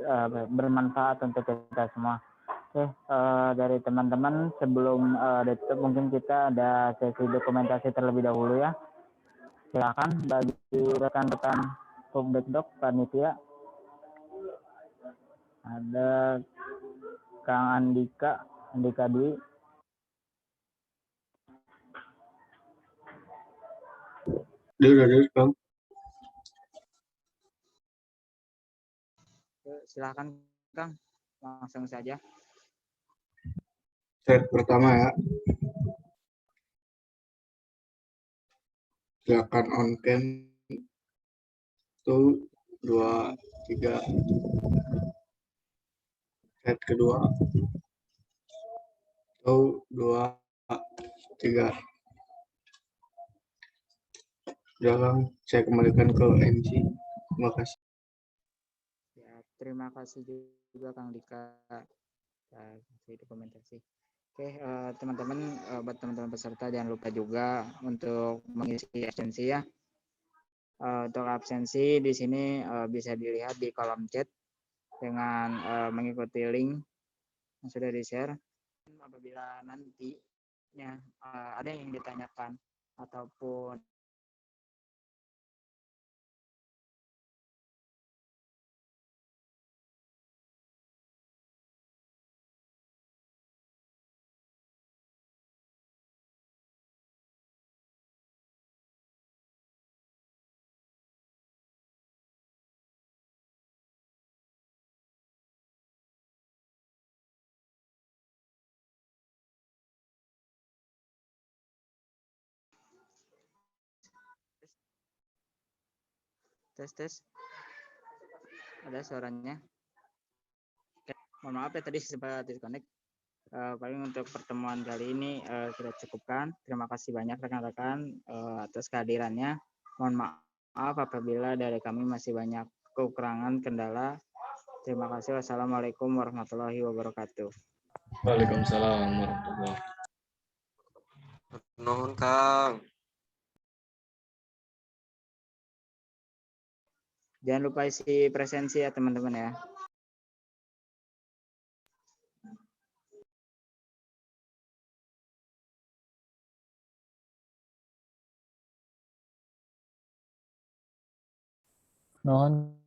bermanfaat untuk kita semua. Oke, dari teman-teman sebelum ditutup mungkin kita ada sesi dokumentasi terlebih dahulu ya. Silakan bagi rekan-rekan Pubdekdok panitia. Ada Kang Andika Dwi. Kang. Silakan Kang, langsung saja. Set pertama ya. Silakan on cam. 1, 2, 3. Set kedua. 1, 2, 3. Jalan, saya kembalikan ke MC. Terima kasih. Ya, terima kasih juga Kang Dika. Kasih dokumentasi. Oke, teman-teman, buat teman-teman peserta jangan lupa juga untuk mengisi absensi ya. Untuk absensi di sini bisa dilihat di kolom chat dengan mengikuti link yang sudah di-share. Apabila nantinya ada yang ditanyakan ataupun tes ada suaranya. Oke, mohon maaf ya tadi sempat disconnect. Paling untuk pertemuan kali ini kita cukupkan. Terima kasih banyak rekan-rekan atas kehadirannya. Mohon maaf apabila dari kami masih banyak kekurangan kendala. Terima kasih. Wassalamualaikum warahmatullahi wabarakatuh. Waalaikumsalam warahmatullahi wabarakatuh. Nuhun Kang. Jangan lupa isi presensi ya teman-teman ya. Nuhun